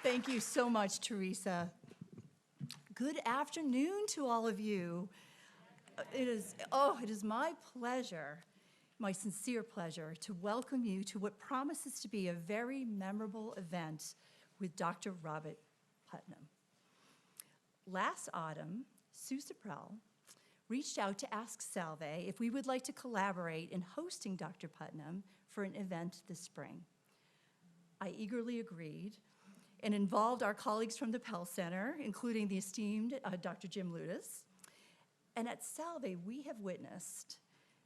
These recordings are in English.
Thank you so much, Teresa. Good afternoon to all of you. It is my pleasure, my sincere pleasure, to welcome you to what promises to be a very memorable event with Dr. Robert Putnam. Last autumn, Sue Sipprelle reached out to ask Salve if we would like to collaborate in hosting Dr. Putnam for an event this spring. I eagerly agreed and involved our colleagues from the Pell Center, including the esteemed Dr. Jim Ludis. And at Salve, we have witnessed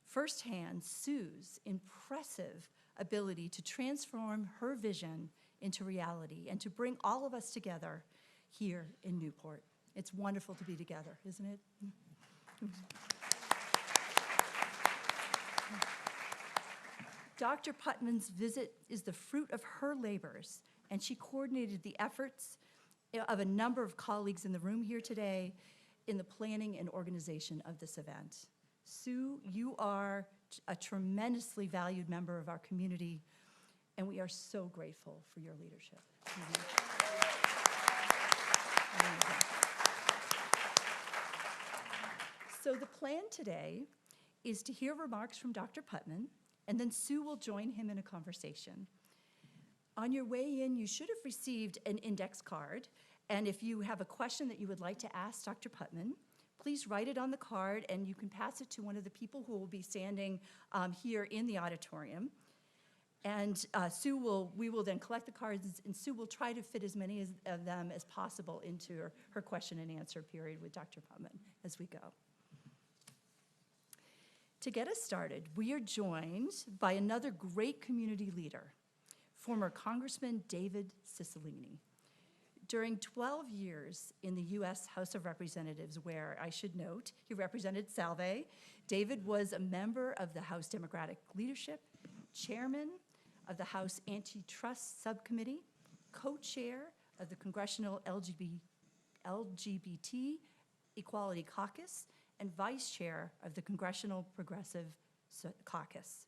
firsthand Sue's impressive ability to transform her vision into reality and to bring all of us together here in Newport. It's wonderful to be together, isn't it? Dr. Putnam's visit is the fruit of her labors, and she coordinated the efforts of a number of colleagues in the room here today in the planning and organization of this event. Sue, you are a tremendously valued member of our community, and we are so grateful for your leadership. So the plan today is to hear remarks from Dr. Putnam, and then Sue will join him in a conversation. On your way in, you should have received an index card, and if you have a question that you would like to ask Dr. Putnam, please write it on the card, and you can pass it to one of the people who will be standing here in the auditorium. And we will then collect the cards, and Sue will try to fit as many of them as possible into her question and answer period with Dr. Putnam as we go. To get us started, we are joined by another great community leader, former Congressman David Cicilline. During 12 years in the U.S. House of Representatives, where I should note he represented Salve, David was a member of the House Democratic Leadership, chairman of the House Antitrust Subcommittee, co-chair of the Congressional LGBT Equality Caucus, and vice chair of the Congressional Progressive Caucus.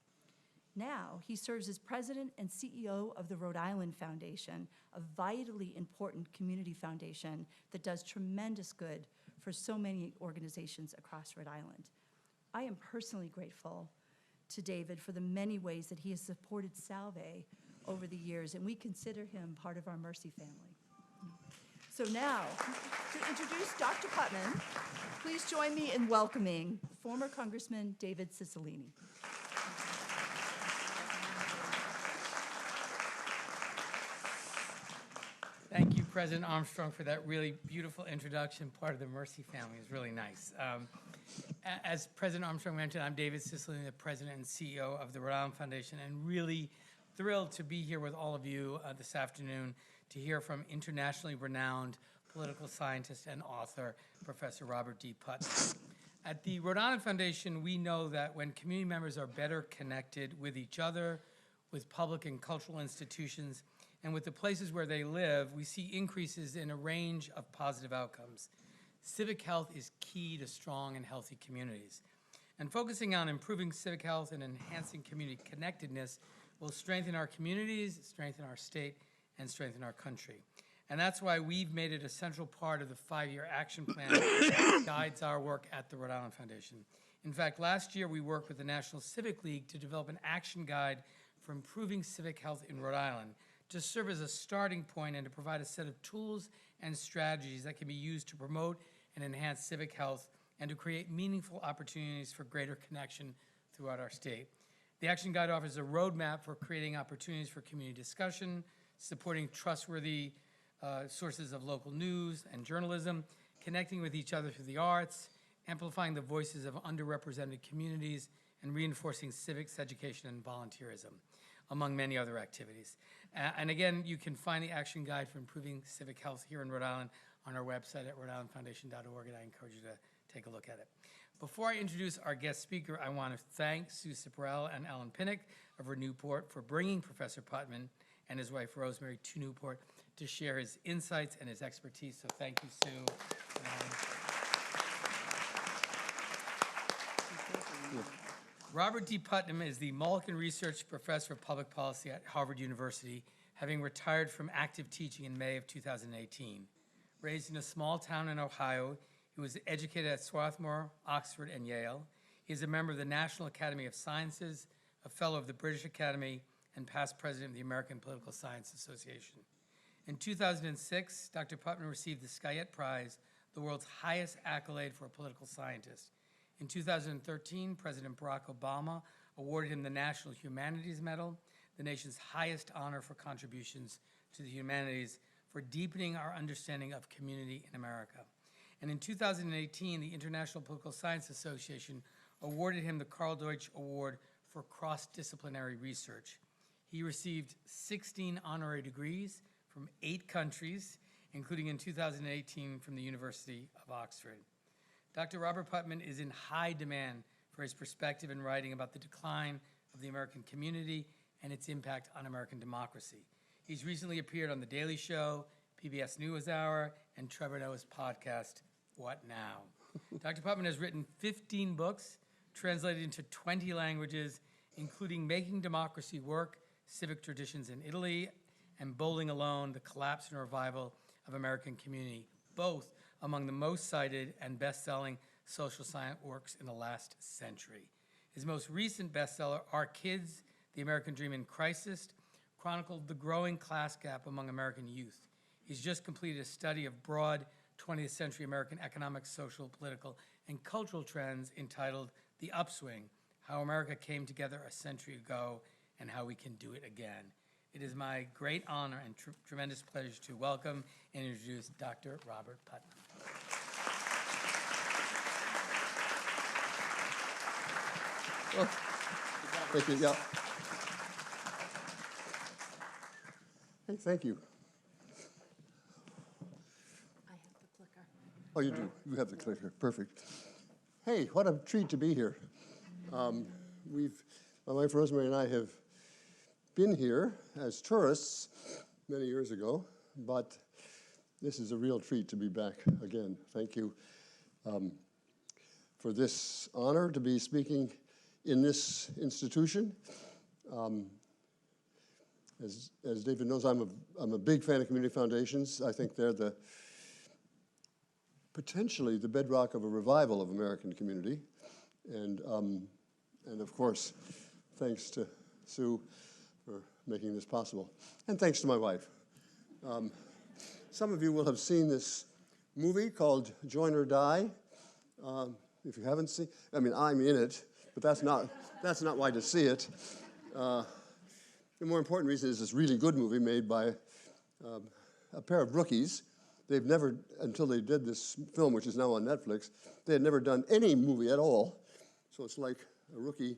Now, he serves as president and CEO of the Rhode Island Foundation, a vitally important community foundation that does tremendous good for so many organizations across Rhode Island. I am personally grateful to David for the many ways that he has supported Salve over the years, and we consider him part of our Mercy family. So now, to introduce Dr. Putnam, please join me in welcoming former Congressman David Cicilline. Thank you, President Armstrong, for that really beautiful introduction. Part of the Mercy family is really nice. As President Armstrong mentioned, I'm David Cicilline, the President and CEO of the Rhode Island Foundation, and really thrilled to be here with all of you this afternoon to hear from internationally renowned political scientist and author, Professor Robert D. Putnam. At the Rhode Island Foundation, we know that when community members are better connected with each other, with public and cultural institutions, and with the places where they live, we see increases in a range of positive outcomes. Civic health is key to strong and healthy communities. And focusing on improving civic health and enhancing community connectedness will strengthen our communities, strengthen our state, and strengthen our country. And that's why we've made it a central part of the 5-year action plan that guides our work at the Rhode Island Foundation. In fact, last year we worked with the National Civic League to develop an action guide for improving civic health in Rhode Island, to serve as a starting point and to provide a set of tools and strategies that can be used to promote and enhance civic health and to create meaningful opportunities for greater connection throughout our state. The Action Guide offers a roadmap for creating opportunities for community discussion, supporting trustworthy sources of local news and journalism, connecting with each other through the arts, amplifying the voices of underrepresented communities, and reinforcing civics education and volunteerism, among many other activities. And again, you can find the Action Guide for Improving Civic Health here in Rhode Island on our website at rhodeislandfoundation.org, and I encourage you to take a look at it. Before I introduce our guest speaker, I want to thank Sue Sipprelle and Alan Pinnock of Newport for bringing Professor Putnam and his wife Rosemary to Newport to share his insights and his expertise. So thank you, Sue. Robert D. Putnam is the Malkin Research Professor of Public Policy at Harvard University, having retired from active teaching in May of 2018. Raised in a small town in Ohio, he was educated at Swarthmore, Oxford, and Yale. He is a member of the National Academy of Sciences, a fellow of the British Academy, and past president of the American Political Science Association. In 2006, Dr. Putnam received the Skyett Prize, the world's highest accolade for a political scientist. In 2013, President Barack Obama awarded him the National Humanities Medal, the nation's highest honor for contributions to the humanities, for deepening our understanding of community in America. And in 2018, the International Political Science Association awarded him the Karl Deutsch Award for cross-disciplinary research. He received 16 honorary degrees from 8 countries, including in 2018 from the University of Oxford. Dr. Robert Putnam is in high demand for his perspective in writing about the decline of the American community and its impact on American democracy. He's recently appeared on The Daily Show, PBS NewsHour, and Trevor Noah's podcast, What Now? Dr. Putnam has written 15 books, translated into 20 languages, including Making Democracy Work, Civic Traditions in Italy, and Bowling Alone, The Collapse and Revival of American Community, both among the most cited and best-selling social science works in the last century. His most recent bestseller, Our Kids, The American Dream in Crisis, chronicled the growing class gap among American youth. He's just completed a study of broad 20th century American economic, social, political, and cultural trends entitled The Upswing, How America Came Together a Century Ago and How We Can Do It Again. It is my great honor and tremendous pleasure to welcome and introduce Dr. Robert Putnam. Well, thank you. Yeah. Hey, thank you. I have the clicker. Oh, you do. You have the clicker. Perfect. Hey, what a treat to be here. My wife Rosemary and I have been here as tourists many years ago, but this is a real treat to be back again. Thank you for this honor to be speaking in this institution. As David knows, I'm a big fan of community foundations. I think they're potentially the bedrock of a revival of American community. And of course, thanks to Sue for making this possible. And thanks to my wife. Some of you will have seen this movie called Join or Die. If you haven't seen, I mean, I'm in it, but that's not why to see it. The more important reason is this really good movie made by a pair of rookies. They've never, until they did this film, which is now on Netflix, they had never done any movie at all. So it's like a rookie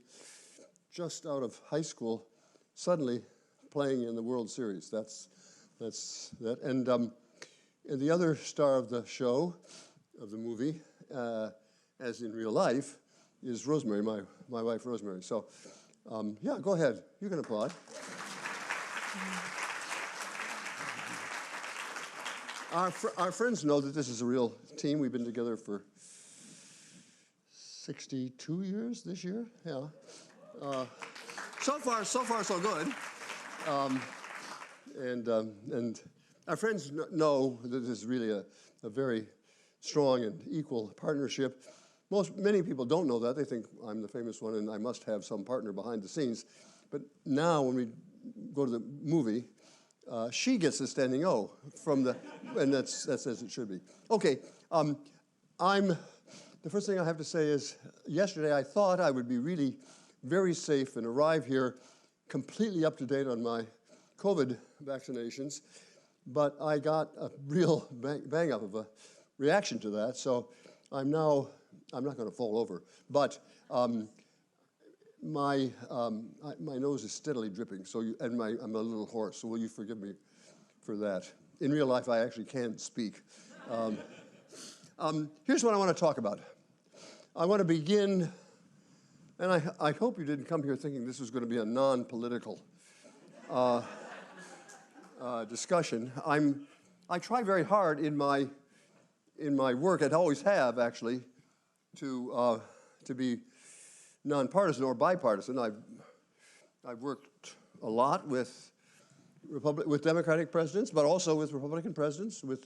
just out of high school suddenly playing in the World Series. That's that. And the other star of the show, of the movie, as in real life, is Rosemary, my wife Rosemary. So, yeah, go ahead. You can applaud. Our friends know that this is a real team. We've been together for 62 years this year. Yeah. So far, so good. And our friends know that this is really a very strong and equal partnership. Many people don't know that. They think I'm the famous one and I must have some partner behind the scenes. But now when we go to the movie, she gets the standing O and that's as it should be. Okay, the first thing I have to say is, yesterday I thought I would be really very safe and arrive here completely up to date on my COVID vaccinations, but I got a real bang up of a reaction to that, so I'm not going to fall over, but my nose is steadily dripping, I'm a little hoarse, so will you forgive me for that? In real life, I actually can't speak. Here's what I want to talk about. I want to begin, and I hope you didn't come here thinking this was going to be a non-political discussion. I try very hard in my work, and always have actually, to be nonpartisan or bipartisan. I've worked a lot with with Democratic presidents, but also with Republican presidents, with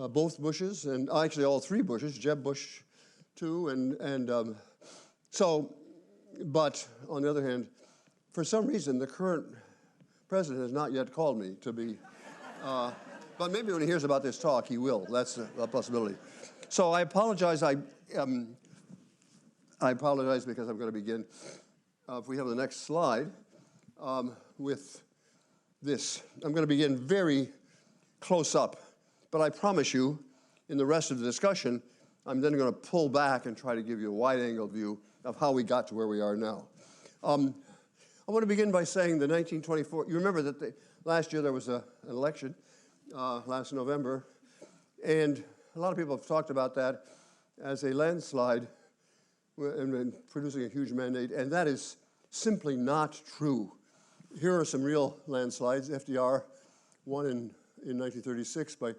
both Bushes, and actually all three Bushes, Jeb Bush too, but on the other hand, for some reason, the current president has not yet called me to be, but maybe when he hears about this talk, he will. That's a possibility. So I apologize. I apologize because I'm going to begin, if we have the next slide, with this. I'm going to begin very close up, but I promise you, in the rest of the discussion, I'm then going to pull back and try to give you a wide-angle view of how we got to where we are now. I want to begin by saying the 1924, you remember that last year there was an election, last November, and a lot of people have talked about that as a landslide and producing a huge mandate, and that is simply not true. Here are some real landslides. FDR won in 1936 by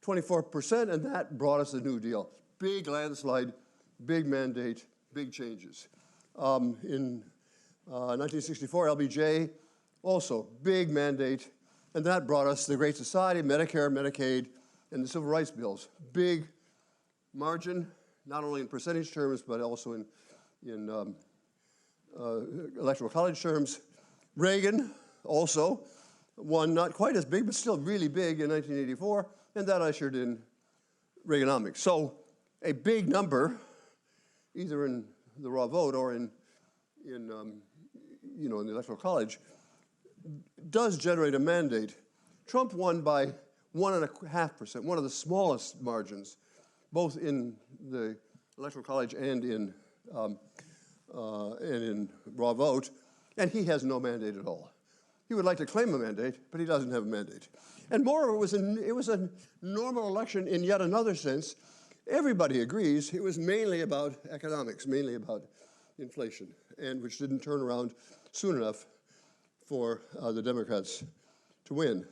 24%, and that brought us the New Deal. Big landslide, big mandate, big changes. In 1964, LBJ, also big mandate, and that brought us the Great Society, Medicare, Medicaid, and the Civil Rights Bills. Big margin, not only in percentage terms, but also in electoral college terms. Reagan also won, not quite as big, but still really big in 1984, and that ushered in Reaganomics. So a big number, either in the raw vote or in the electoral college, does generate a mandate. Trump won by 1.5%, one of the smallest margins, both in the electoral college and in raw vote, and he has no mandate at all. He would like to claim a mandate, but he doesn't have a mandate. And moreover, it was a normal election in yet another sense. Everybody agrees it was mainly about economics, mainly about inflation, and which didn't turn around soon enough for the Democrats to win.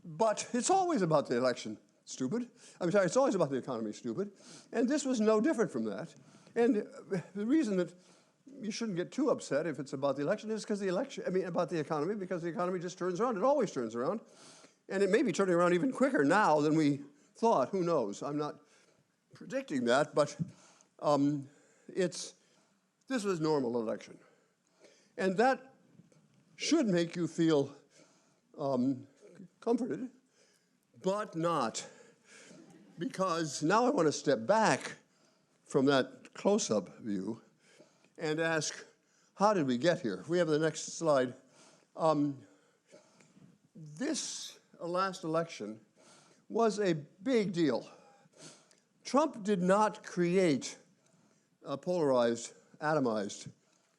But it's always about the election, stupid. I'm sorry, it's always about the economy, stupid. And this was no different from that. And the reason that you shouldn't get too upset if it's about the election is because about the economy, because the economy just turns around. It always turns around. And it may be turning around even quicker now than we thought. Who knows? I'm not predicting that, but this was a normal election. And that should make you feel comforted, but not. Because now I want to step back from that close-up view and ask, how did we get here? If we have the next slide. This last election was a big deal. Trump did not create a polarized, atomized,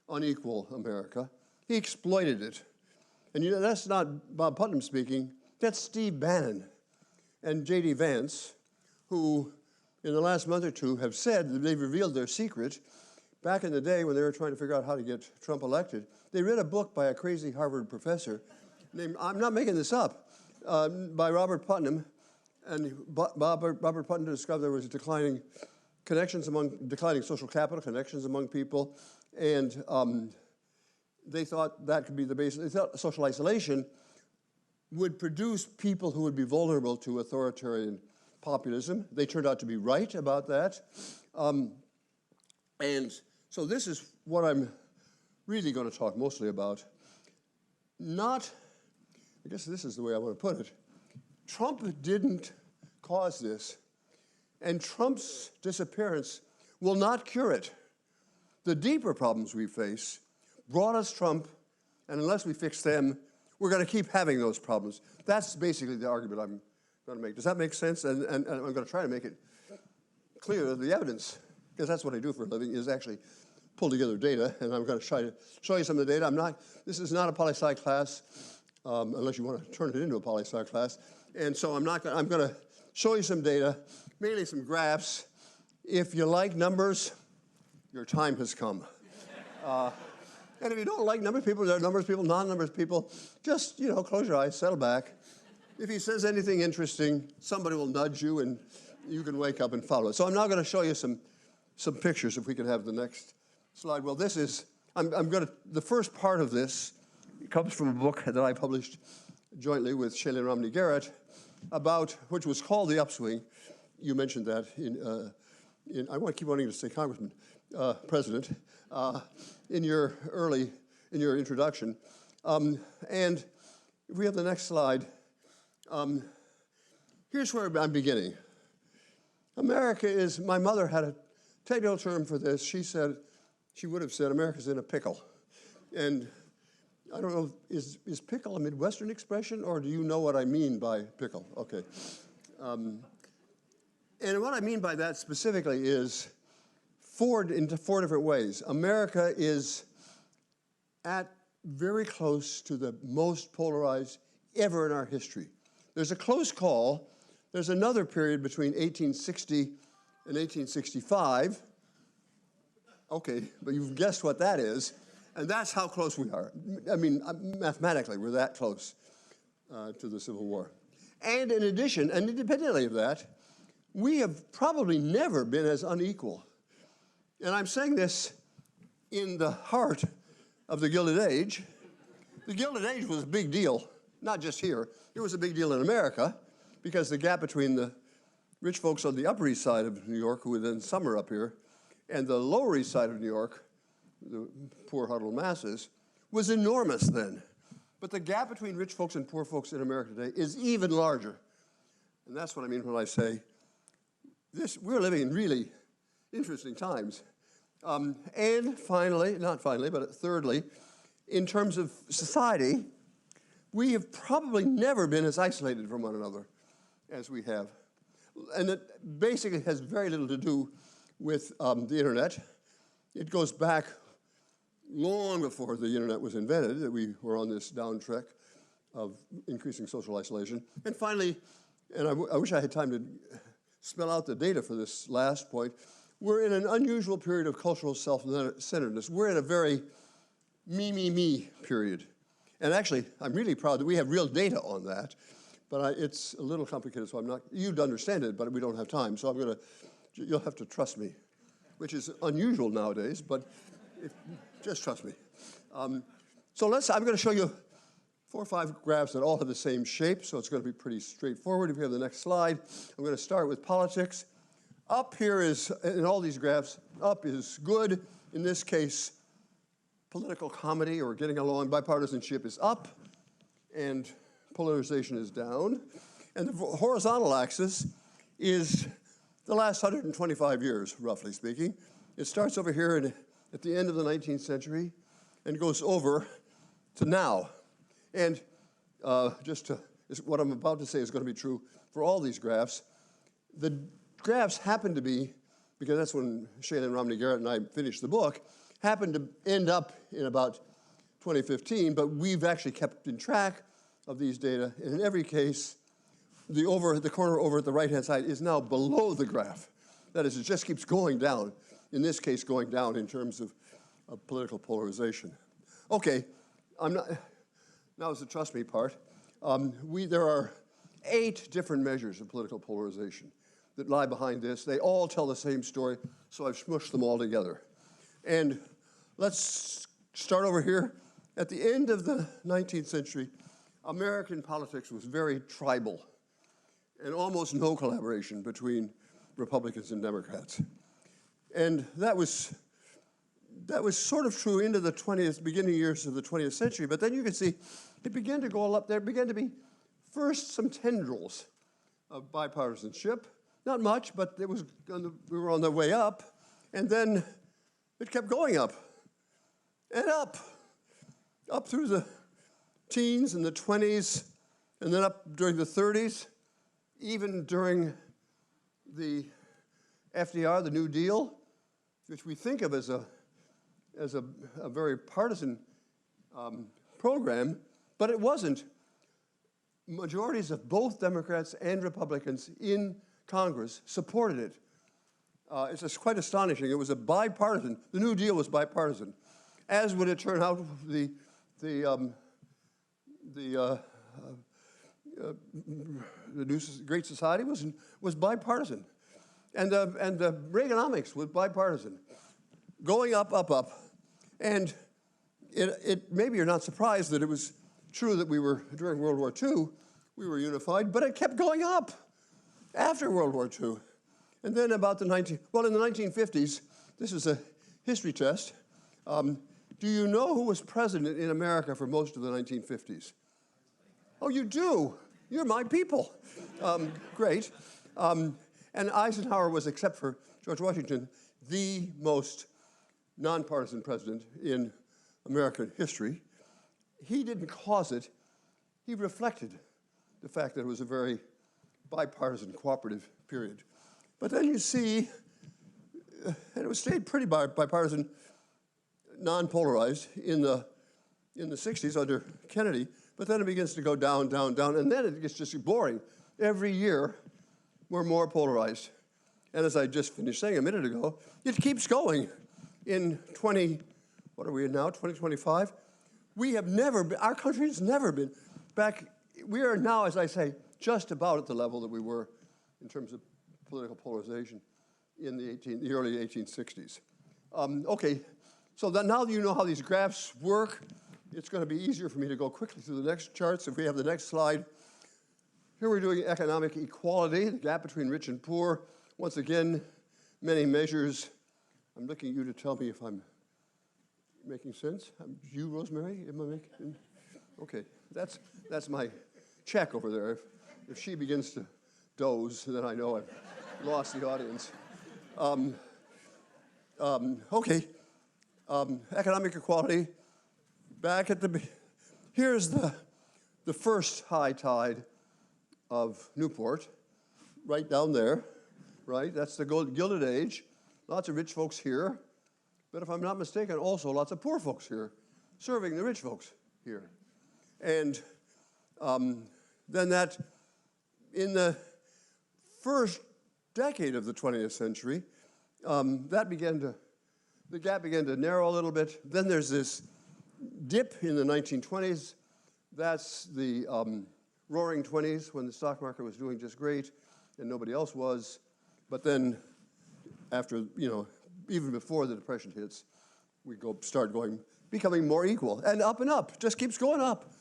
unequal America. He exploited it. And that's not Bob Putnam speaking, that's Steve Bannon and J.D. Vance, who in the last month or two have said that they've revealed their secret. Back in the day when they were trying to figure out how to get Trump elected, they read a book by a crazy Harvard professor named, I'm not making this up, by Robert Putnam. And Robert Putnam discovered there was declining social capital, connections among people, and they thought that could be the basis. They thought social isolation would produce people who would be vulnerable to authoritarian populism. They turned out to be right about that. And so this is what I'm really going to talk mostly about. I guess this is the way I want to put it. Trump didn't cause this, and Trump's disappearance will not cure it. The deeper problems we face brought us Trump, and unless we fix them, we're going to keep having those problems. That's basically the argument I'm going to make. Does that make sense? And I'm going to try to make it clear, the evidence, because that's what I do for a living, is actually pull together data, and I'm going to try to show you some of the data. This is not a poli-sci class, unless you want to turn it into a poli-sci class. And so I'm going to show you some data, mainly some graphs. If you like numbers, your time has come. And if you don't like numbers people, there are numbers people, non-numbers people, just, close your eyes, settle back. If he says anything interesting, somebody will nudge you and you can wake up and follow it. So I'm now going to show you some pictures, if we could have the next slide. Well, this is, the first part of this comes from a book that I published jointly with Shailene Romney Garrett about, which was called The Upswing. You mentioned that I want to keep wanting to say Congressman, President, in your introduction. And if we have the next slide, here's where I'm beginning. America is, my mother had a technical term for this. She would have said, America's in a pickle. And I don't know, is pickle a Midwestern expression, or do you know what I mean by pickle? Okay. And what I mean by that specifically is into four different ways. America is at very close to the most polarized ever in our history. There's a close call. There's another period between 1860 and 1865. Okay, but you've guessed what that is, and that's how close we are. I mean, mathematically, we're that close to the Civil War. And in addition, and independently of that, we have probably never been as unequal. And I'm saying this in the heart of the Gilded Age. The Gilded Age was a big deal, not just here. It was a big deal in America because the gap between the rich folks on the Upper East Side of New York, who were then summer up here, and the Lower East Side of New York, the poor huddled masses, was enormous then. But the gap between rich folks and poor folks in America today is even larger. And that's what I mean when I say we're living in really interesting times. And finally, not finally, but thirdly, in terms of society, we have probably never been as isolated from one another as we have. And it basically has very little to do with the internet. It goes back long before the internet was invented, that we were on this down trek of increasing social isolation. And finally, and I wish I had time to spell out the data for this last point, we're in an unusual period of cultural self-centeredness. We're in a very me period. And actually, I'm really proud that we have real data on that, but it's a little complicated, so you'd understand it, but we don't have time, so you'll have to trust me, which is unusual nowadays, but just trust me. I'm going to show you 4 or 5 graphs that all have the same shape, so it's going to be pretty straightforward. If we have the next slide, I'm going to start with politics. Up here is, in all these graphs, up is good. In this case, political comedy or getting along, bipartisanship is up, and polarization is down. And the horizontal axis is the last 125 years, roughly speaking. It starts over here at the end of the 19th century and goes over to now. And what I'm about to say is going to be true for all these graphs. The graphs happen to be, because that's when Shailene Romney Garrett and I finished the book, happened to end up in about 2015, but we've actually kept in track of these data. And in every case, the corner over at the right-hand side is now below the graph. That is, it just keeps going down. In this case, going down in terms of political polarization. Okay, now is the trust me part. There are 8 different measures of political polarization that lie behind this. They all tell the same story, so I've smushed them all together. And let's start over here. At the end of the 19th century, American politics was very tribal and almost no collaboration between Republicans and Democrats. And that was sort of true into the beginning years of the 20th century, but then you can see it began to go up. There began to be first some tendrils of bipartisanship. Not much, but we were on the way up, and then it kept going up and up through the teens and the 20s, and then up during the 30s, even during the FDR, the New Deal, which we think of as a very partisan program, but it wasn't. Majorities of both Democrats and Republicans in Congress supported it. It's just quite astonishing. It was a bipartisan. The New Deal was bipartisan, as would it turn out the new Great Society was bipartisan, and the Reaganomics was bipartisan, going up, and maybe you're not surprised that it was true that we were, during World War II, we were unified, but it kept going up after World War II. And then about in the 1950s, this is a history test. Do you know who was president in America for most of the 1950s? Oh, you do? You're my people. Great. And Eisenhower was, except for George Washington, the most nonpartisan president in American history. He didn't cause it. He reflected the fact that it was a very bipartisan, cooperative period. But then you see, and it was stayed pretty bipartisan, non-polarized in the 60s under Kennedy, but then it begins to go down, down, down, and then it gets just boring. Every year, we're more polarized. And as I just finished saying a minute ago, it keeps going. In what are we in now, 2025? We have never been, our country has never been back. We are now, as I say, just about at the level that we were in terms of political polarization in the early 1860s. Okay, so now that you know how these graphs work, it's going to be easier for me to go quickly through the next charts. If we have the next slide. Here we're doing economic equality, the gap between rich and poor. Once again, many measures. I'm looking at you to tell me if I'm making sense. You, Rosemary, am I making? Okay, that's my check over there. If she begins to doze, then I know I've lost the audience. Okay, economic equality. Back at here's the first high tide of Newport, right down there, right? That's the Gilded Age. Lots of rich folks here, but if I'm not mistaken, also lots of poor folks here, serving the rich folks here. And then that, in the first decade of the 20th century, the gap began to narrow a little bit. Then there's this dip in the 1920s. That's the roaring 20s, when the stock market was doing just great and nobody else was. But then after, even before the Depression hits, we start becoming more equal. And up, just keeps going up.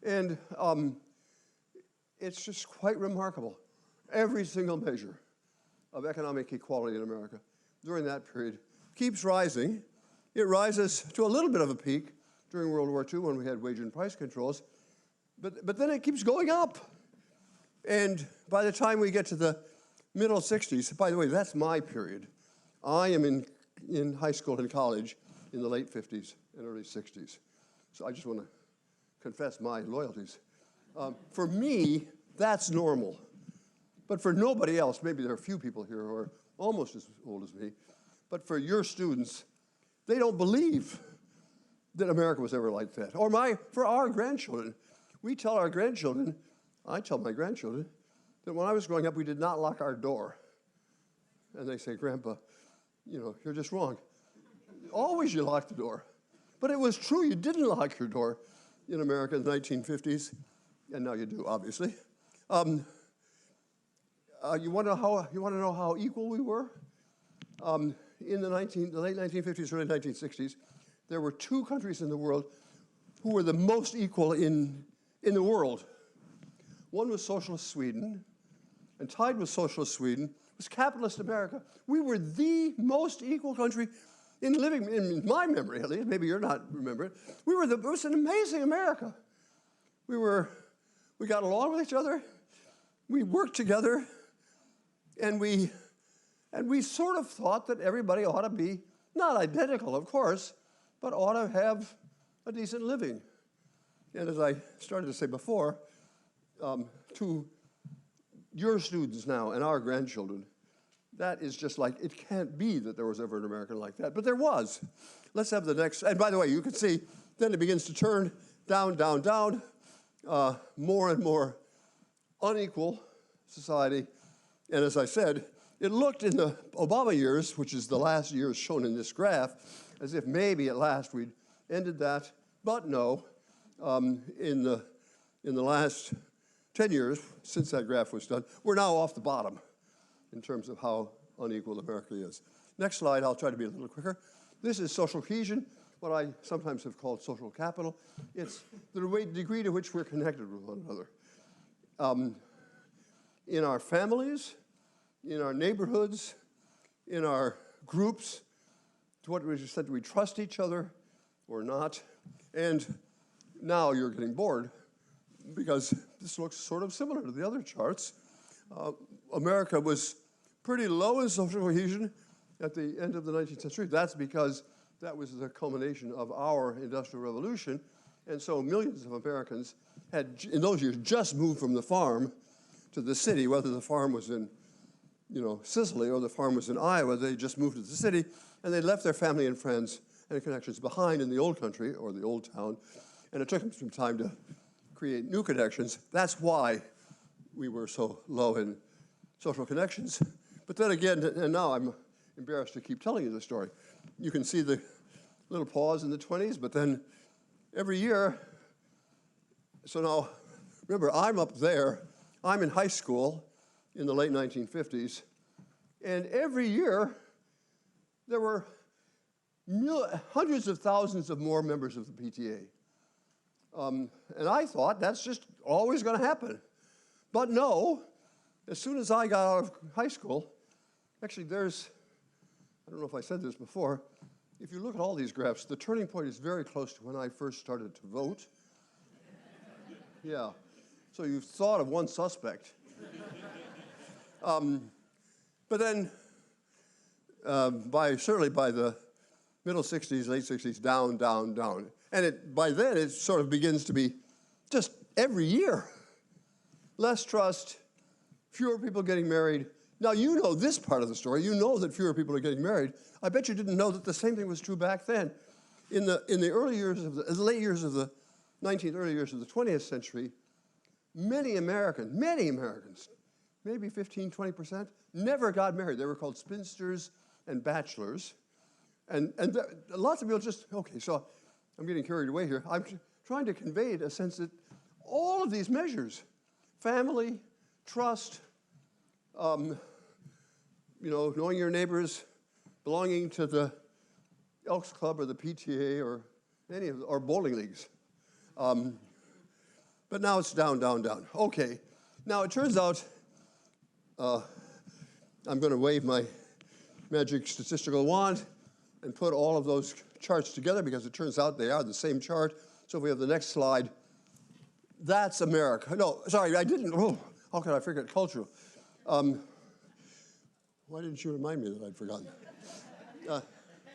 And it's just quite remarkable. Every single measure of economic equality in America during that period keeps rising. It rises to a little bit of a peak during World War II when we had wage and price controls, but then it keeps going up. And by the time we get to the middle 60s, by the way, that's my period. I am in high school and college in the late 50s and early 60s. So I just want to confess my loyalties. For me, that's normal. But for nobody else, maybe there are a few people here who are almost as old as me, but for your students, they don't believe that America was ever like that. Or for our grandchildren, we tell our grandchildren, I tell my grandchildren, that when I was growing up, we did not lock our door. And they say, Grandpa, you're just wrong. Always you lock the door. But it was true, you didn't lock your door in America in the 1950s, and now you do, obviously. You want to know how equal we were? In the late 1950s, early 1960s, there were two countries in the world who were the most equal in the world. One was socialist Sweden, and tied with socialist Sweden was capitalist America. We were the most equal country in my memory, at least. Maybe you're not remembering. It was an amazing America. We got along with each other. We worked together, and we sort of thought that everybody ought to be, not identical, of course, but ought to have a decent living. And as I started to say before, to your students now and our grandchildren, that is just like, it can't be that there was ever an American like that, but there was. Let's have the next, and by the way, you can see, then it begins to turn down, down, down, more and more unequal society. And as I said, it looked in the Obama years, which is the last years shown in this graph, as if maybe at last we'd ended that, but no. In the last 10 years, since that graph was done, we're now off the bottom in terms of how unequal America is. Next slide, I'll try to be a little quicker. This is social cohesion. what I sometimes have called social capital. It's the degree to which we're connected with one another. In our families, in our neighborhoods, in our groups, to what extent do we trust each other or not? And now you're getting bored because this looks sort of similar to the other charts. America was pretty low in social cohesion at the end of the 19th century. That's because that was the culmination of our Industrial Revolution. And so millions of Americans had, in those years, just moved from the farm to the city, whether the farm was in Sicily or the farm was in Iowa. They just moved to the city, and they left their family and friends and connections behind in the old country or the old town. And it took them some time to create new connections. That's why we were so low in social connections. But then again, and now I'm embarrassed to keep telling you the story. You can see the little pause in the 20s, but then every year, so now, remember, I'm up there. I'm in high school in the late 1950s, and every year there were hundreds of thousands of more members of the PTA. And I thought that's just always going to happen. But no, as soon as I got out of high school, actually I don't know if I said this before, if you look at all these graphs, the turning point is very close to when I first started to vote. Yeah, so you've thought of one suspect. But then, certainly by the middle 60s, late 60s, down, down, down. And by then, it sort of begins to be just every year. Less trust, fewer people getting married. Now, you know this part of the story. You know that fewer people are getting married. I bet you didn't know that the same thing was true back then. In the early years of the late years of the 19th, early years of the 20th century, many Americans, maybe 15, 20%, never got married. They were called spinsters and bachelors. And lots of people just, okay, so I'm getting carried away here. I'm trying to convey a sense that all of these measures, family, trust, knowing your neighbors, belonging to the Elks Club or the PTA or or bowling leagues. But now it's down, down, down. Okay, now it turns out, I'm going to wave my magic statistical wand and put all of those charts together because it turns out they are the same chart. So if we have the next slide, that's America. No, sorry, I didn't. Oh, how could I forget cultural? Why didn't you remind me that I'd forgotten?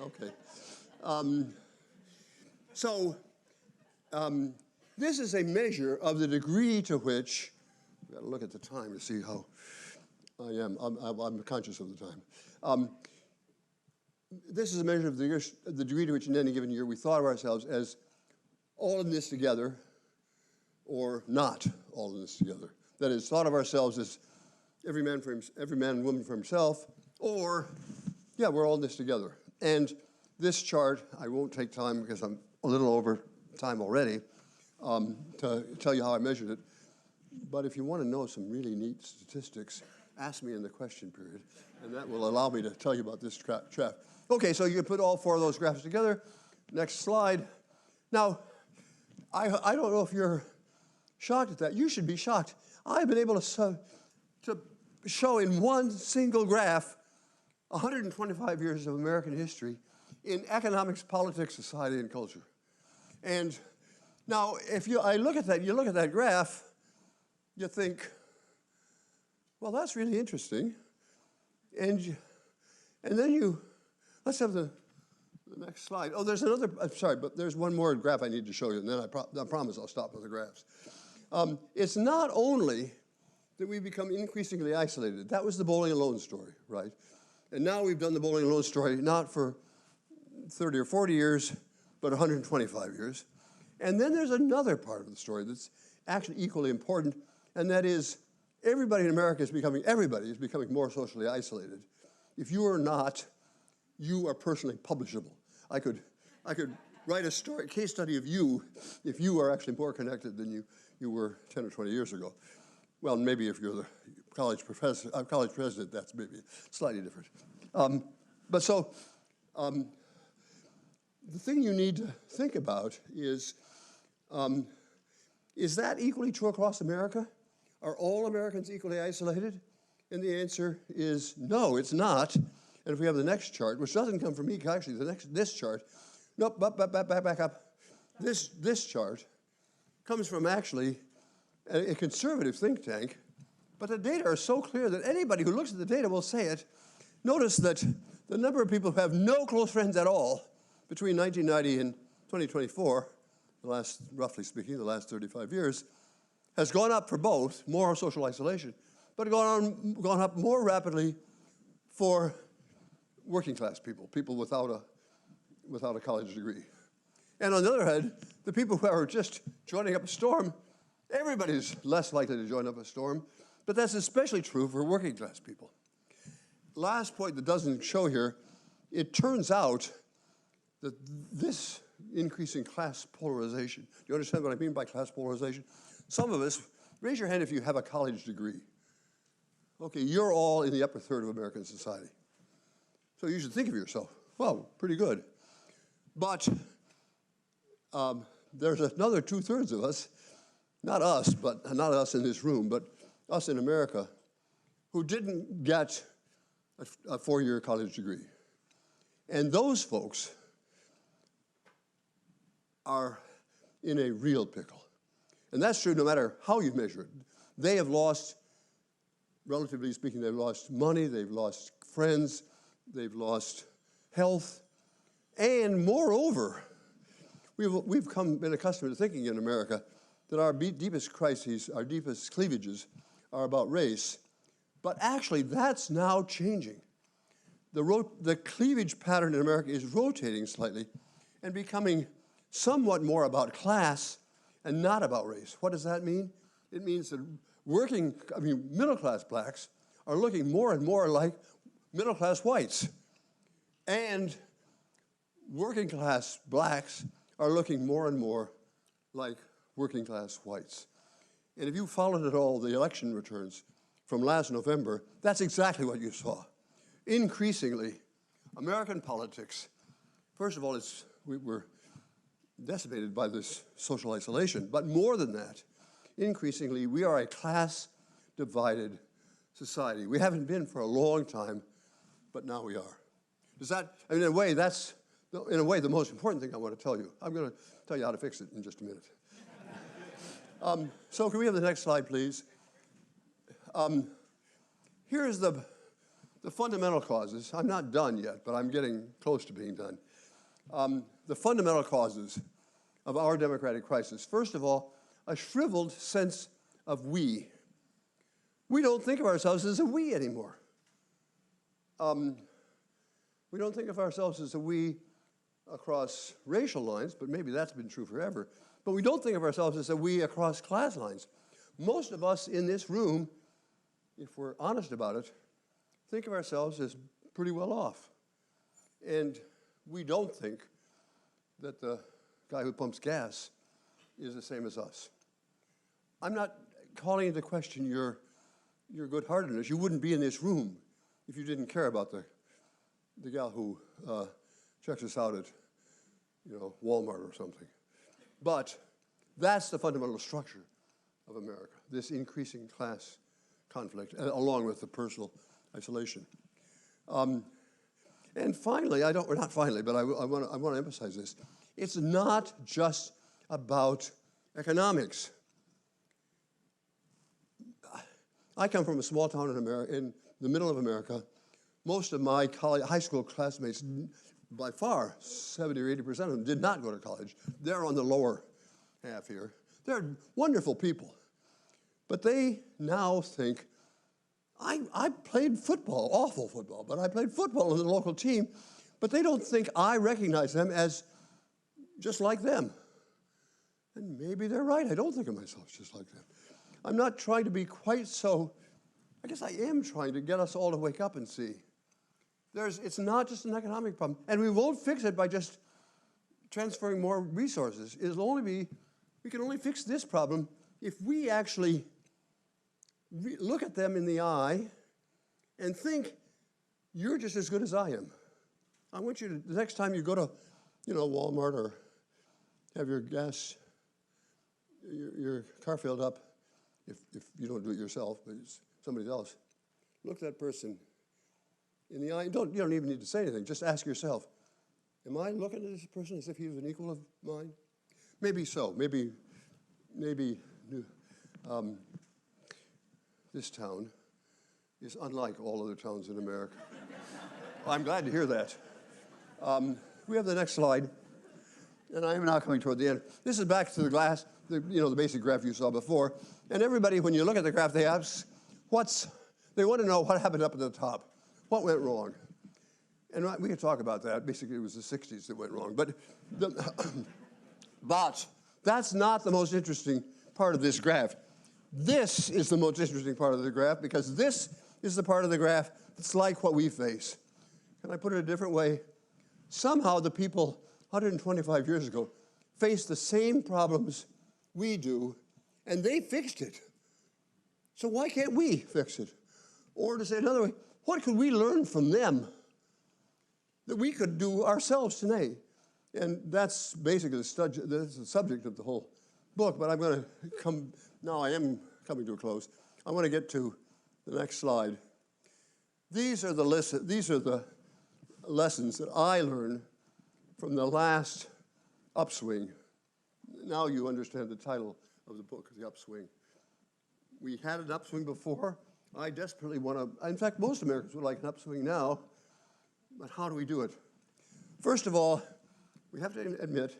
Okay. This is a measure of the degree to which, I've got to look at the time to see how I am. I'm conscious of the time. This is a measure of the degree to which in any given year we thought of ourselves as all in this together or not all in this together. That is, thought of ourselves as every man and woman for himself, or, yeah, we're all in this together. And this chart, I won't take time because I'm a little over time already to tell you how I measured it. But if you want to know some really neat statistics, ask me in the question period, and that will allow me to tell you about this graph. Okay, so you can put all four of those graphs together. Next slide. Now, I don't know if you're shocked at that. You should be shocked. I've been able to show in one single graph 125 years of American history in economics, politics, society, and culture. And now, if you look at that graph, you think, well, that's really interesting. And then let's have the next slide. Oh, there's another, I'm sorry, but there's one more graph I need to show you, and then I promise I'll stop with the graphs. It's not only that we've become increasingly isolated. That was the bowling alone story, right? And now we've done the bowling alone story not for 30 or 40 years, but 125 years. And then there's another part of the story that's actually equally important, and that is everybody in America is becoming more socially isolated. If you are not, you are personally publishable. I could write a case study of you if you are actually more connected than you were 10 or 20 years ago. Well, maybe if you're the college president, that's maybe slightly different. the thing you need to think about is that equally true across America? Are all Americans equally isolated? And the answer is no, it's not. And if we have the next chart, which doesn't come from me, actually, this chart, nope, back up. This chart comes from actually a conservative think tank, but the data are so clear that anybody who looks at the data will say it. Notice that the number of people who have no close friends at all between 1990 and 2024, roughly speaking, the last 35 years, has gone up for both, more social isolation, but gone up more rapidly for working class people, people without a college degree. And on the other hand, the people who are just joining up a storm, everybody's less likely to join up a storm, but that's especially true for working class people. Last point that doesn't show here, it turns out that this increasing class polarization, do you understand what I mean by class polarization? Some of us, raise your hand if you have a college degree. Okay, you're all in the upper third of American society. So you should think of yourself, well, pretty good. But there's another 2/3 of us, not us in this room, but us in America, who didn't get a 4-year college degree. And those folks are in a real pickle. And that's true no matter how you measure it. They have lost, relatively speaking, they've lost money, they've lost friends, they've lost health, and moreover, we've been accustomed to thinking in America that our deepest crises, our deepest cleavages are about race, but actually that's now changing. The cleavage pattern in America is rotating slightly and becoming somewhat more about class and not about race. What does that mean? It means that middle-class blacks are looking more and more like middle-class whites. And working-class blacks are looking more and more like working-class whites. And if you followed at all the election returns from last November, that's exactly what you saw. Increasingly, American politics, first of all, we're decimated by this social isolation, but more than that, increasingly, we are a class-divided society. We haven't been for a long time, but now we are. In a way, that's the most important thing I want to tell you. I'm going to tell you how to fix it in just a minute. So can we have the next slide, please? Here's the fundamental causes. I'm not done yet, but I'm getting close to being done. The fundamental causes of our democratic crisis. First of all, a shriveled sense of we. We don't think of ourselves as a we anymore. We don't think of ourselves as a we across racial lines, but maybe that's been true forever. But we don't think of ourselves as a we across class lines. Most of us in this room, if we're honest about it, think of ourselves as pretty well off. And we don't think that the guy who pumps gas is the same as us. I'm not calling into question your good-heartedness. You wouldn't be in this room if you didn't care about the gal who checks us out at Walmart or something. But that's the fundamental structure of America, this increasing class conflict, along with the personal isolation. And finally, not finally, but I want to emphasize this. It's not just about economics. I come from a small town in the middle of America. Most of my high school classmates, by far, 70 or 80% of them, did not go to college. They're on the lower half here. They're wonderful people. But they now think, I played football, awful football, but I played football in the local team, but they don't think I recognize them as just like them. And maybe they're right. I don't think of myself just like them. I'm not trying to be quite so, I guess I am trying to get us all to wake up and see. It's not just an economic problem. And we won't fix it by just transferring more resources. We can only fix this problem if we actually look at them in the eye and think, you're just as good as I am. I want you to, the next time you go to Walmart, or have your your car filled up, if you don't do it yourself, but it's somebody else. Look that person in the eye. You don't even need to say anything. Just ask yourself, am I looking at this person as if he was an equal of mine? Maybe so. Maybe this town is unlike all other towns in America. I'm glad to hear that. We have the next slide, and I am now coming toward the end. This is back to the glass, the basic graph you saw before. And everybody, when you look at the graph, they ask, they want to know what happened up at the top. What went wrong? And we could talk about that. Basically, it was the 60s that went wrong. But that's not the most interesting part of this graph. This is the most interesting part of the graph, because this is the part of the graph that's like what we face. Can I put it a different way? Somehow the people 125 years ago faced the same problems we do, and they fixed it. So why can't we fix it? Or to say it another way, what could we learn from them that we could do ourselves today? And that's basically the subject of the whole book, but I'm going to I am coming to a close. I want to get to the next slide. These are the lessons that I learned from the last upswing. Now you understand the title of the book, The Upswing. We had an upswing before. I desperately want to, in fact, most Americans would like an upswing now, but how do we do it? First of all, we have to admit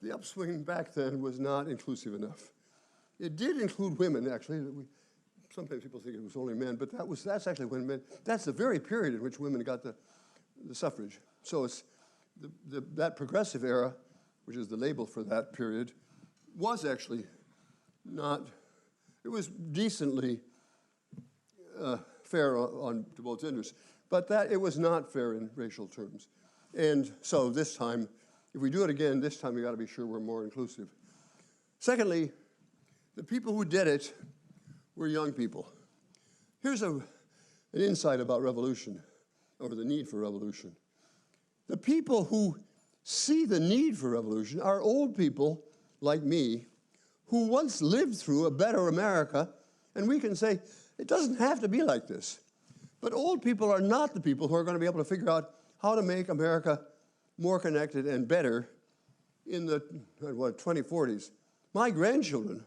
the upswing back then was not inclusive enough. It did include women, actually. Sometimes people think it was only men, but that's actually when men, that's the very period in which women got the suffrage. So it's that progressive era, which is the label for that period, was actually not, it was decently fair to both genders, but it was not fair in racial terms. And so this time, if we do it again, this time we got to be sure we're more inclusive. Secondly, the people who did it were young people. Here's an insight about revolution, or the need for revolution. The people who see the need for revolution are old people like me who once lived through a better America, and we can say, it doesn't have to be like this. But old people are not the people who are going to be able to figure out how to make America more connected and better in the 2040s. My grandchildren,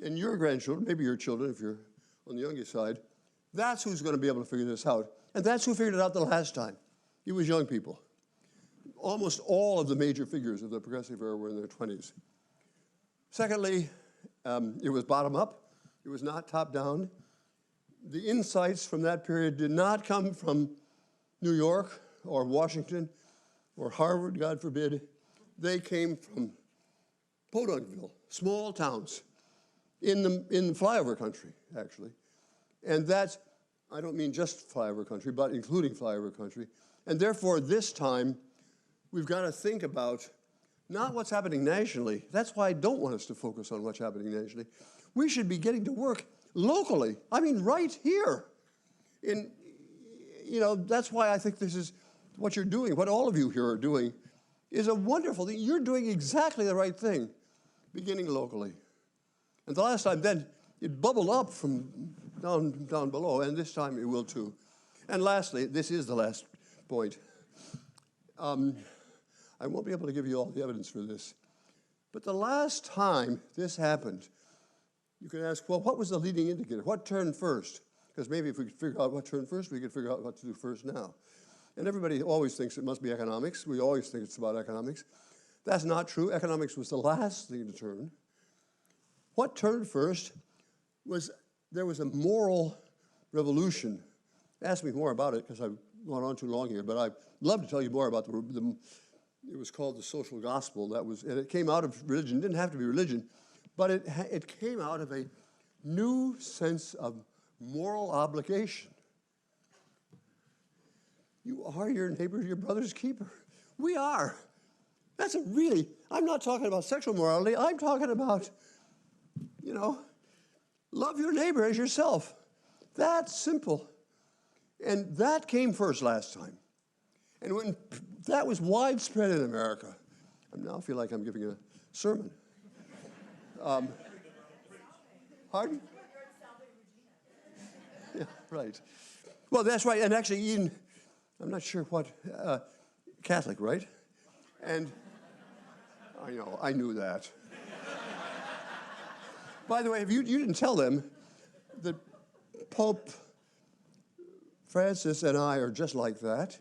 and your grandchildren, maybe your children if you're on the youngest side, that's who's going to be able to figure this out. And that's who figured it out the last time. It was young people. Almost all of the major figures of the progressive era were in their 20s. Secondly, it was bottom up. It was not top down. The insights from that period did not come from New York or Washington or Harvard, God forbid. They came from Podunkville, small towns in flyover country, actually. And that's, I don't mean just flyover country, but including flyover country. And therefore, this time, we've got to think about not what's happening nationally. That's why I don't want us to focus on what's happening nationally. We should be getting to work locally. I mean, right here. That's why I think this is what you're doing, what all of you here are doing, is a wonderful thing. You're doing exactly the right thing, beginning locally. And the last time, then, it bubbled up from down below, and this time it will too. And lastly, this is the last point. I won't be able to give you all the evidence for this, but the last time this happened, you can ask, well, what was the leading indicator? What turned first? Because maybe if we could figure out what turned first, we could figure out what to do first now. And everybody always thinks it must be economics. We always think it's about economics. That's not true. Economics was the last thing to turn. What turned first was there was a moral revolution. Ask me more about it because I've gone on too long here, but I'd love to tell you more about it was called the social gospel. And it came out of religion. It didn't have to be religion, but it came out of a new sense of moral obligation. You are your neighbor, your brother's keeper. We are. That's I'm not talking about sexual morality. I'm talking about, love your neighbor as yourself. That's simple. And that came first last time. And when that was widespread in America. I now feel like I'm giving a sermon. Pardon? Yeah, right. Well, that's right. And actually, Ian, I'm not sure what, Catholic, right? And I know, I knew that. By the way, if you didn't tell them that Pope Francis and I are just like that.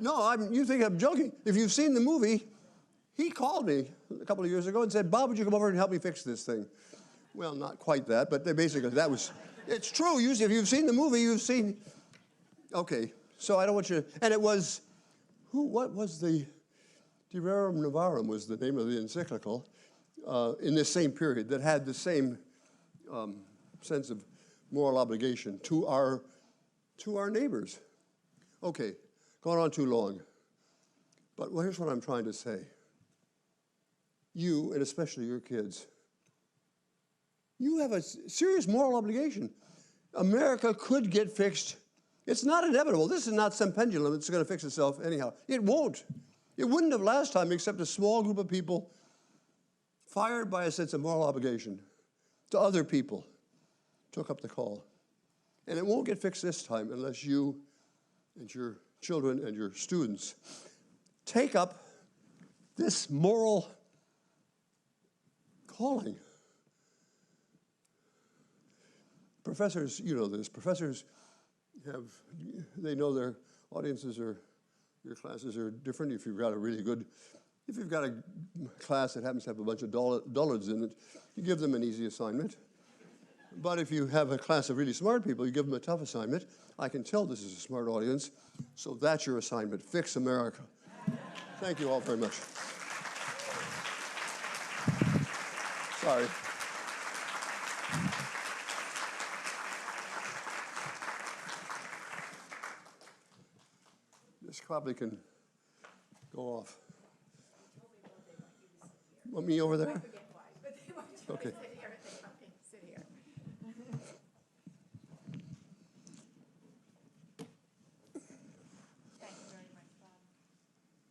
You think I'm joking. If you've seen the movie, he called me a couple of years ago and said, Bob, would you come over and help me fix this thing? Well, not quite that, but basically it's true. Usually, if you've seen the movie, you've seen, okay, so I don't want you to, and it was, what was the, De Rerum Novarum was the name of the encyclical in this same period that had the same sense of moral obligation to our neighbors. Okay, gone on too long. But here's what I'm trying to say. You, and especially your kids, you have a serious moral obligation. America could get fixed. It's not inevitable. This is not some pendulum that's going to fix itself anyhow. It won't. It wouldn't have last time except a small group of people fired by a sense of moral obligation to other people took up the call. And it won't get fixed this time unless you and your children and your students take up this moral calling. Professors, you know this, professors they know their audiences your classes are different. If you've got a class that happens to have a bunch of dullards in it, you give them an easy assignment. But if you have a class of really smart people, you give them a tough assignment. I can tell this is a smart audience, so that's your assignment. Fix America. Thank you all very much. Sorry. This probably can go off. Want me over there? Okay.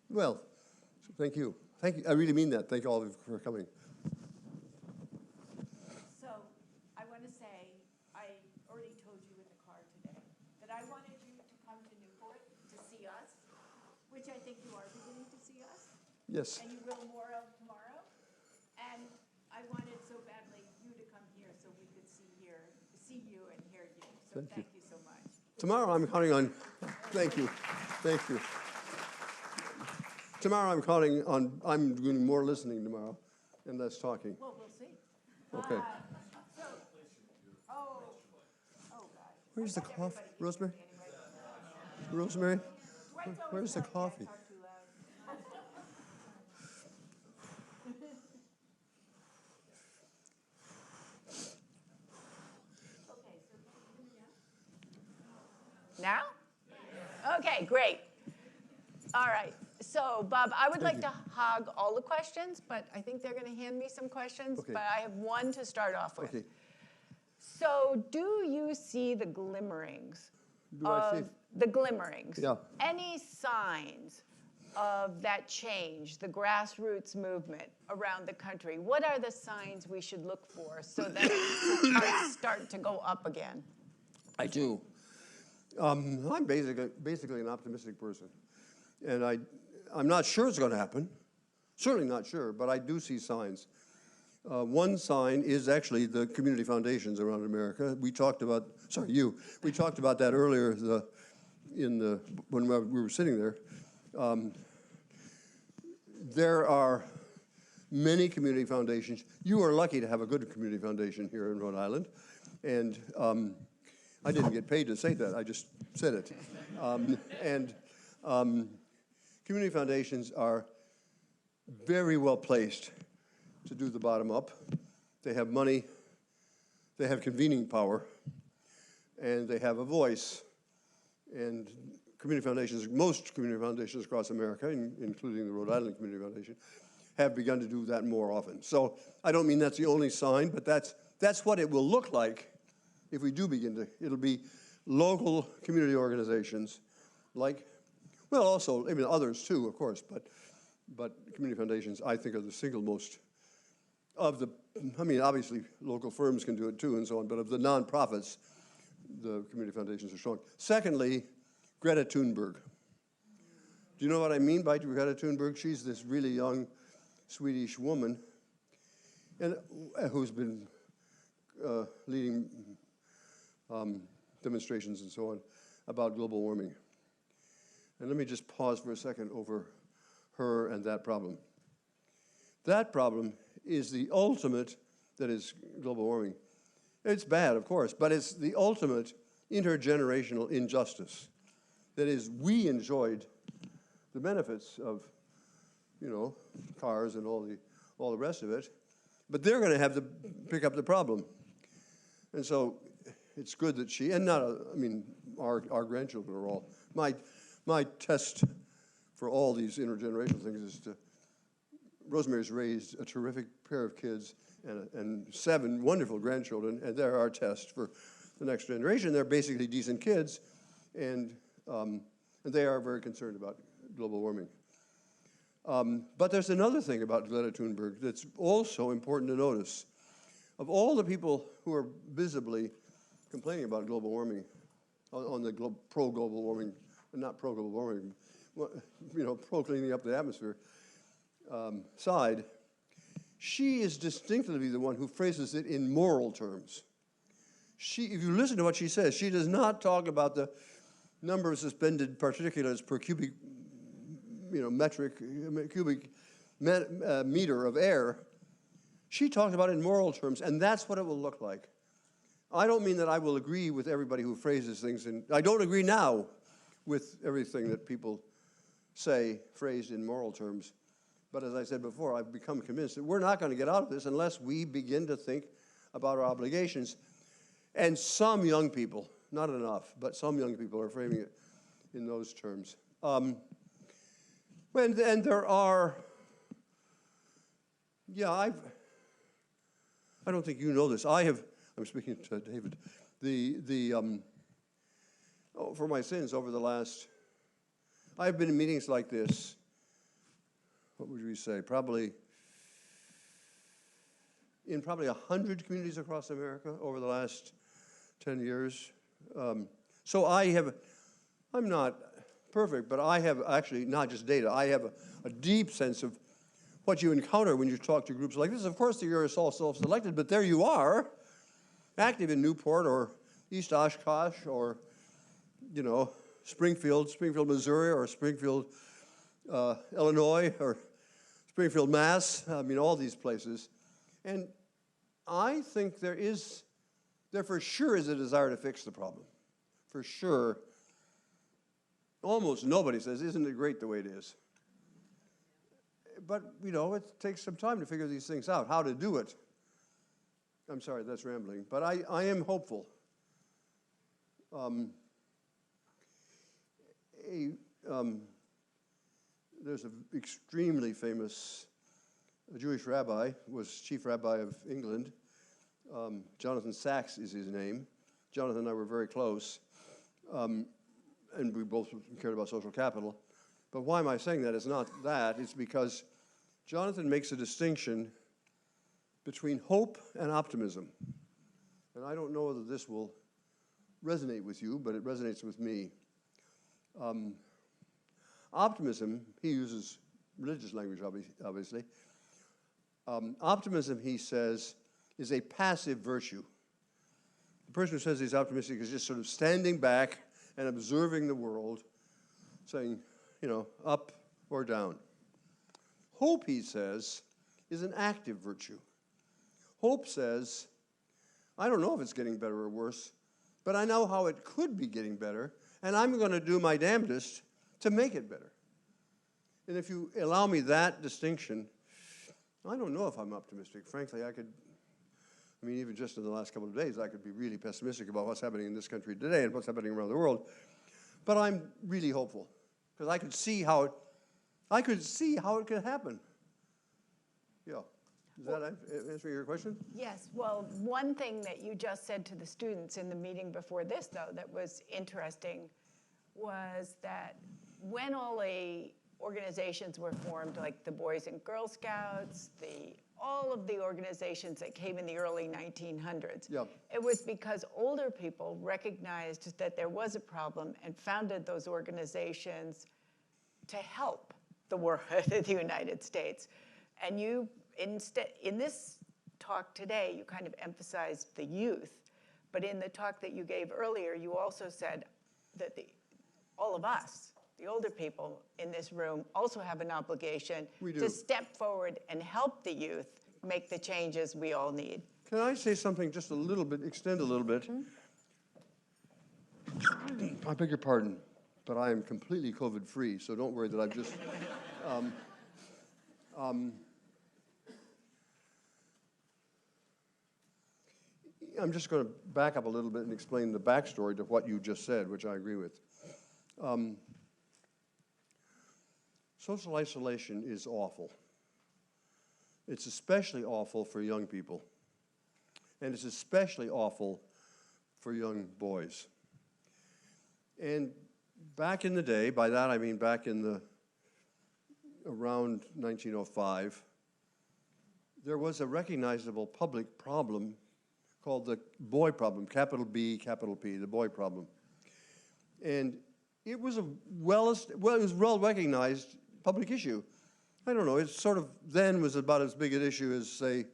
Well, thank you. Thank you. I really mean that. Thank you all for coming. So I want to say, I already told you in the car today that I wanted you to come to Newport to see us, which I think you are beginning to see us. Yes. And you will more of tomorrow. And I wanted so badly you to come here so we could see you and hear you. So thank you so much. Tomorrow I'm counting on, thank you. Thank you. Tomorrow I'm doing more listening tomorrow and less talking. Well, we'll see. Okay. Oh, God. Where's the coffee? Rosemary? Rosemary? Where's the coffee? Now? Okay, great. All right. So, Bob, I would like to hog all the questions, but I think they're going to hand me some questions. Okay. But I have one to start off with. Okay. So, do you see the glimmerings Do I see? of the glimmerings? Yeah. Any signs of that change, the grassroots movement around the country? What are the signs we should look for so that it start to go up again? I do. I'm basically an optimistic person. And I'm not sure it's going to happen. Certainly not sure, but I do see signs. One sign is actually the community foundations around America. We talked about that earlier when we were sitting there. There are many community foundations. You are lucky to have a good community foundation here in Rhode Island. And I didn't get paid to say that. I just said it. Community foundations are very well placed to do the bottom up. They have money, they have convening power, and they have a voice. And most community foundations across America, including the Rhode Island Community Foundation, have begun to do that more often. So I don't mean that's the only sign, but that's what it will look like it'll be local community organizations like, Well, also, I mean, others too, of course, but community foundations, I think, are the single most of the, I mean, obviously, local firms can do it too and so on, but of the nonprofits, the community foundations are strong. Secondly, Greta Thunberg. Do you know what I mean by Greta Thunberg? She's this really young Swedish woman and who's been leading demonstrations and so on about global warming. And let me just pause for a second over her and that problem. That problem is the ultimate, that is global warming. It's bad, of course, but it's the ultimate intergenerational injustice. That is, we enjoyed the benefits of, you know, cars and all the rest of it, but they're going to have to pick up the problem. And so it's good that she, and not, I mean, our grandchildren are all, my test for all these intergenerational things is to, Rosemary's raised a terrific pair of kids and 7 wonderful grandchildren, and they're our test for the next generation. They're basically decent kids, and they are very concerned about global warming. But there's another thing about Greta Thunberg that's also important to notice. Of all the people who are visibly complaining about global warming, on the pro-global warming, not pro-global warming, you know, pro-cleaning up the atmosphere side, she is distinctively the one who phrases it in moral terms. If you listen to what she says, she does not talk about the number of suspended particulates per cubic, you know, cubic meter of air. She talks about it in moral terms, and that's what it will look like. I don't mean that I will agree with everybody who phrases things, and I don't agree now with everything that people say phrased in moral terms. But as I said before, I've become convinced that we're not going to get out of this unless we begin to think about our obligations. And some young people, not enough, but some young people are framing it in those terms. And there are, yeah, I don't think you know this. I'm speaking to David, for my sins over the last, I've been in meetings like this, what would we say, in probably 100 communities across America over the last 10 years. So I'm not perfect, but I have actually not just data, I have a deep sense of what you encounter when you talk to groups like this. Of course, you're all self-selected, but there you are, active in Newport or East Oshkosh or, you know, Springfield, Missouri, or Springfield, Illinois, or Springfield, Mass. I mean, all these places. And I think there for sure is a desire to fix the problem. For sure. Almost nobody says, isn't it great the way it is? But, you know, it takes some time to figure these things out, how to do it. I'm sorry, that's rambling. But I am hopeful. There's an extremely famous Jewish rabbi, was chief rabbi of England. Jonathan Saxs is his name. Jonathan and I were very close, and we both cared about social capital. But why am I saying that? It's not that. It's because Jonathan makes a distinction between hope and optimism. And I don't know whether this will resonate with you, but it resonates with me. Optimism, he uses religious language, obviously. Optimism, he says, is a passive virtue. The person who says he's optimistic is just sort of standing back and observing the world, saying, you know, up or down. Hope, he says, is an active virtue. Hope says, I don't know if it's getting better or worse, but I know how it could be getting better, and I'm going to do my damnedest to make it better. And if you allow me that distinction, I don't know if I'm optimistic. Frankly, even just in the last couple of days, I could be really pessimistic about what's happening in this country today and what's happening around the world. But I'm really hopeful, because I could see how it could happen. Yeah. Does that answer your question? Yes. Well, one thing that you just said to the students in the meeting before this, though, that was interesting was that when all the organizations were formed, like the Boys and Girl Scouts, all of the organizations that came in the early 1900s, Yep. it was because older people recognized that there was a problem and founded those organizations to help the world, the United States. And you, in this talk today, you kind of emphasized the youth, but in the talk that you gave earlier, you also said that all of us, the older people in this room, also have an obligation to step forward and help the youth make the changes we all need. Can I say something just a little bit, extend a little bit? I beg your pardon, but I am completely COVID-free, so don't worry that I've just... I'm just going to back up a little bit and explain the backstory to what you just said, which I agree with. Social isolation is awful. It's especially awful for young people. And it's especially awful for young boys. And back in the day, by that I mean back in around 1905, there was a recognizable public problem called the boy problem, capital B, capital P, the boy problem. And it was it was well-recognized public issue. I don't know, it sort of then was about as big an issue as, say,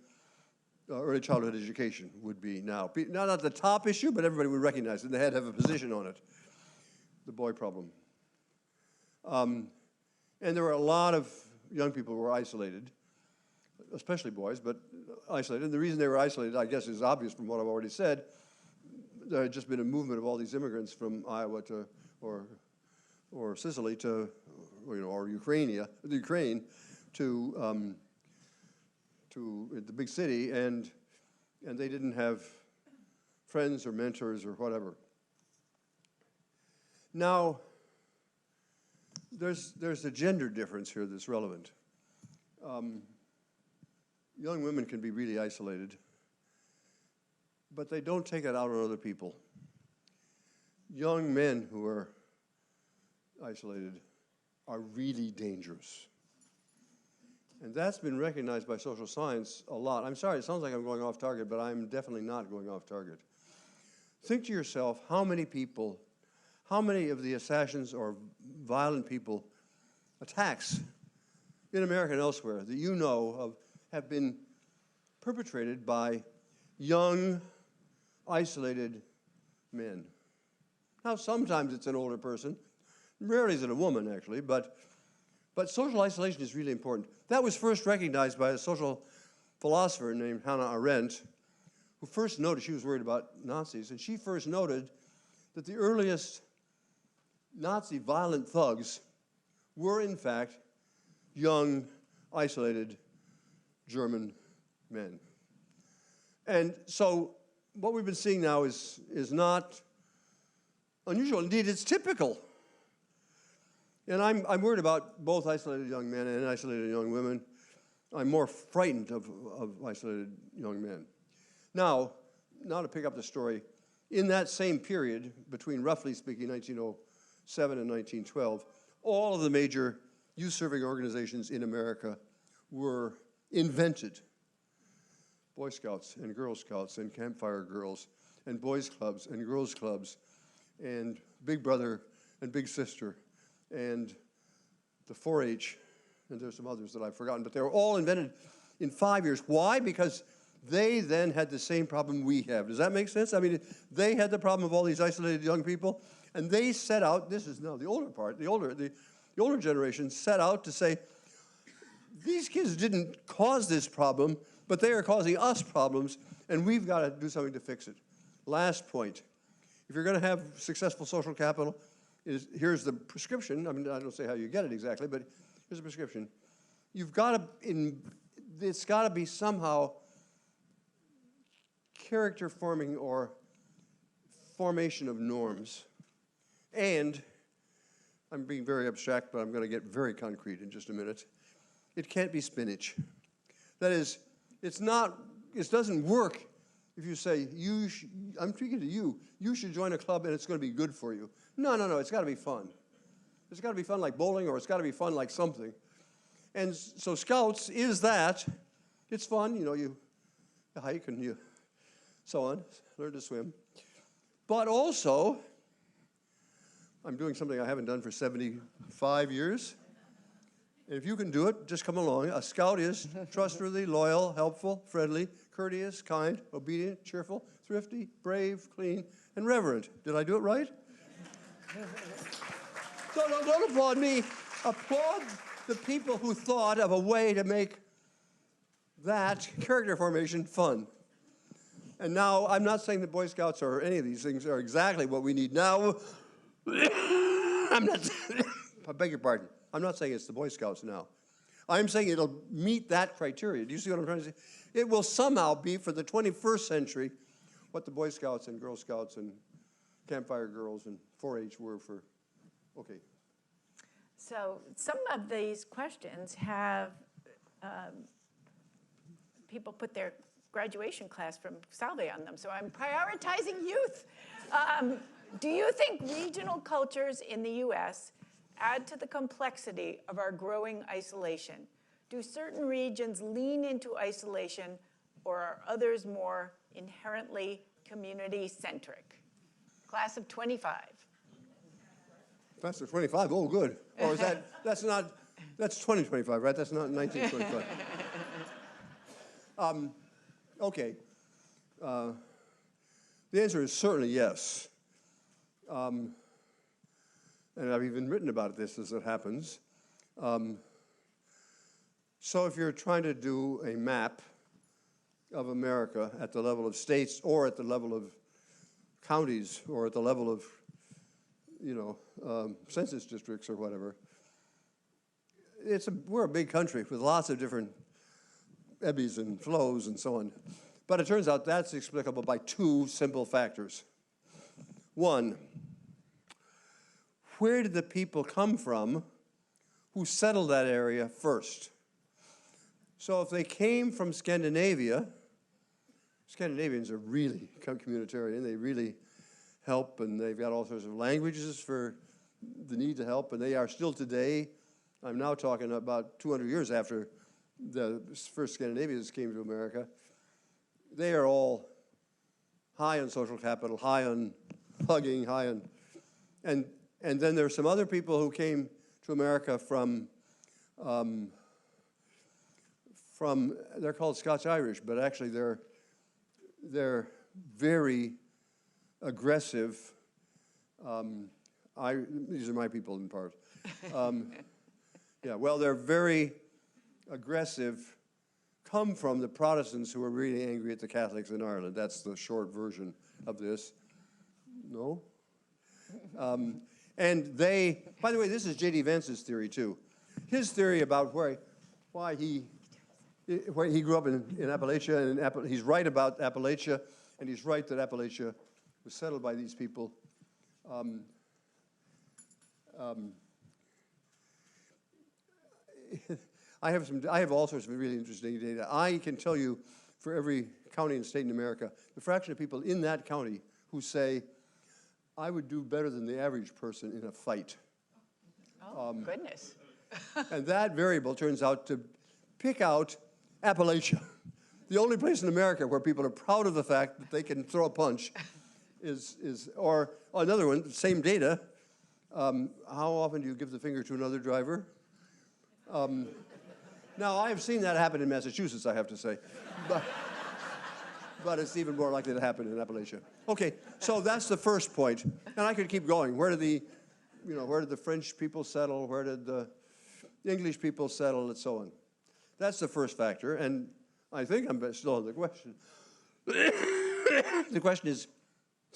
early childhood education would be now. Not the top issue, but everybody would recognize it, and they had to have a position on it, the boy problem. And there were a lot of young people who were isolated, especially boys, but isolated. And the reason they were isolated, I guess, is obvious from what I've already said. There had just been a movement of all these immigrants from Iowa to, or Sicily to, or Ukraine to the big city, and they didn't have friends or mentors or whatever. Now, there's a gender difference here that's relevant. Young women can be really isolated, but they don't take it out on other people. Young men who are isolated are really dangerous. And that's been recognized by social science a lot. I'm sorry, it sounds like I'm going off target, but I'm definitely not going off target. Think to yourself how many of the assassins or violent people, attacks in America and elsewhere that you know of have been perpetrated by young, isolated men. Now, sometimes it's an older person. Rarely is it a woman, actually, but social isolation is really important. That was first recognized by a social philosopher named Hannah Arendt, who first noted, she was worried about Nazis, and she first noted that the earliest Nazi violent thugs were, in fact, young, isolated German men. And so what we've been seeing now is not unusual. Indeed, it's typical. And I'm worried about both isolated young men and isolated young women. I'm more frightened of isolated young men. Now to pick up the story, in that same period, between roughly speaking 1907 and 1912, all of the major youth-serving organizations in America were invented. Boy Scouts and Girl Scouts and Campfire Girls and Boys Clubs and Girls Clubs and Big Brother and Big Sister and the 4-H, and there's some others that I've forgotten, but they were all invented in 5 years. Why? Because they then had the same problem we have. Does that make sense? I mean, they had the problem of all these isolated young people, and they set out, this is now the older part, the older generation set out to say, these kids didn't cause this problem, but they are causing us problems, and we've got to do something to fix it. Last point. If you're going to have successful social capital, here's the prescription. I mean, I don't say how you get it exactly, but here's the prescription. You've got to, it's got to be somehow character forming or formation of norms. And, I'm being very abstract, but I'm going to get very concrete in just a minute. It can't be spinach. That is, it doesn't work if you say, I'm speaking to you, you should join a club and it's going to be good for you. No, it's got to be fun. It's got to be fun like bowling, or it's got to be fun like something. And so Scouts is that. It's fun, you know, you hike and you so on, learn to swim. But also, I'm doing something I haven't done for 75 years. And if you can do it, just come along. A Scout is trustworthy, loyal, helpful, friendly, courteous, kind, obedient, cheerful, thrifty, brave, clean, and reverent. Did I do it right? Don't applaud me. Applaud the people who thought of a way to make that character formation fun. And now, I'm not saying the Boy Scouts or any of these things are exactly what we need now. I beg your pardon. I'm not saying it's the Boy Scouts now. I'm saying it'll meet that criteria. Do you see what I'm trying to say? It will somehow be, for the 21st century, what the Boy Scouts and Girl Scouts and Campfire Girls and 4-H were for, okay. So some of these questions have people put their graduation class from Salve on them, so I'm prioritizing youth. Do you think regional cultures in the U.S. add to the complexity of our growing isolation? Do certain regions lean into isolation, or are others more inherently community-centric? Class of 25. Class of 25, oh, good. Or is that's 2025, right? That's not 1925. Okay. The answer is certainly yes. And I've even written about this as it happens. So if you're trying to do a map of America at the level of states, or at the level of counties, or at the level of, census districts or whatever, we're a big country with lots of different ebbs and flows and so on. But it turns out that's explicable by two simple factors. One, where did the people come from who settled that area first? So if they came from Scandinavia, Scandinavians are really communitarian. They really help, and they've got all sorts of languages for the need to help, and they are still today. I'm now talking about 200 years after the first Scandinavians came to America. They are all high on social capital, high on hugging, high on, and then there's some other people who came to America from they're called Scots-Irish, but actually they're very aggressive. These are my people in part. Yeah, well, they're very aggressive, come from the Protestants who were really angry at the Catholics in Ireland. That's the short version of this. No? And they, by the way, this is J.D. Vance's theory too. His theory about why he grew up in Appalachia, and he's right about Appalachia, and he's right that Appalachia was settled by these people. I have all sorts of really interesting data. I can tell you, for every county and state in America, the fraction of people in that county who say, I would do better than the average person in a fight. Oh, goodness. And that variable turns out to pick out Appalachia. The only place in America where people are proud of the fact that they can throw a punch or another one, same data. How often do you give the finger to another driver? Now, I have seen that happen in Massachusetts, I have to say. But it's even more likely to happen in Appalachia. Okay, so that's the first point. And I could keep going. Where did the French people settle? Where did the English people settle, and so on? That's the first factor, and I think I'm still on the question. The question is,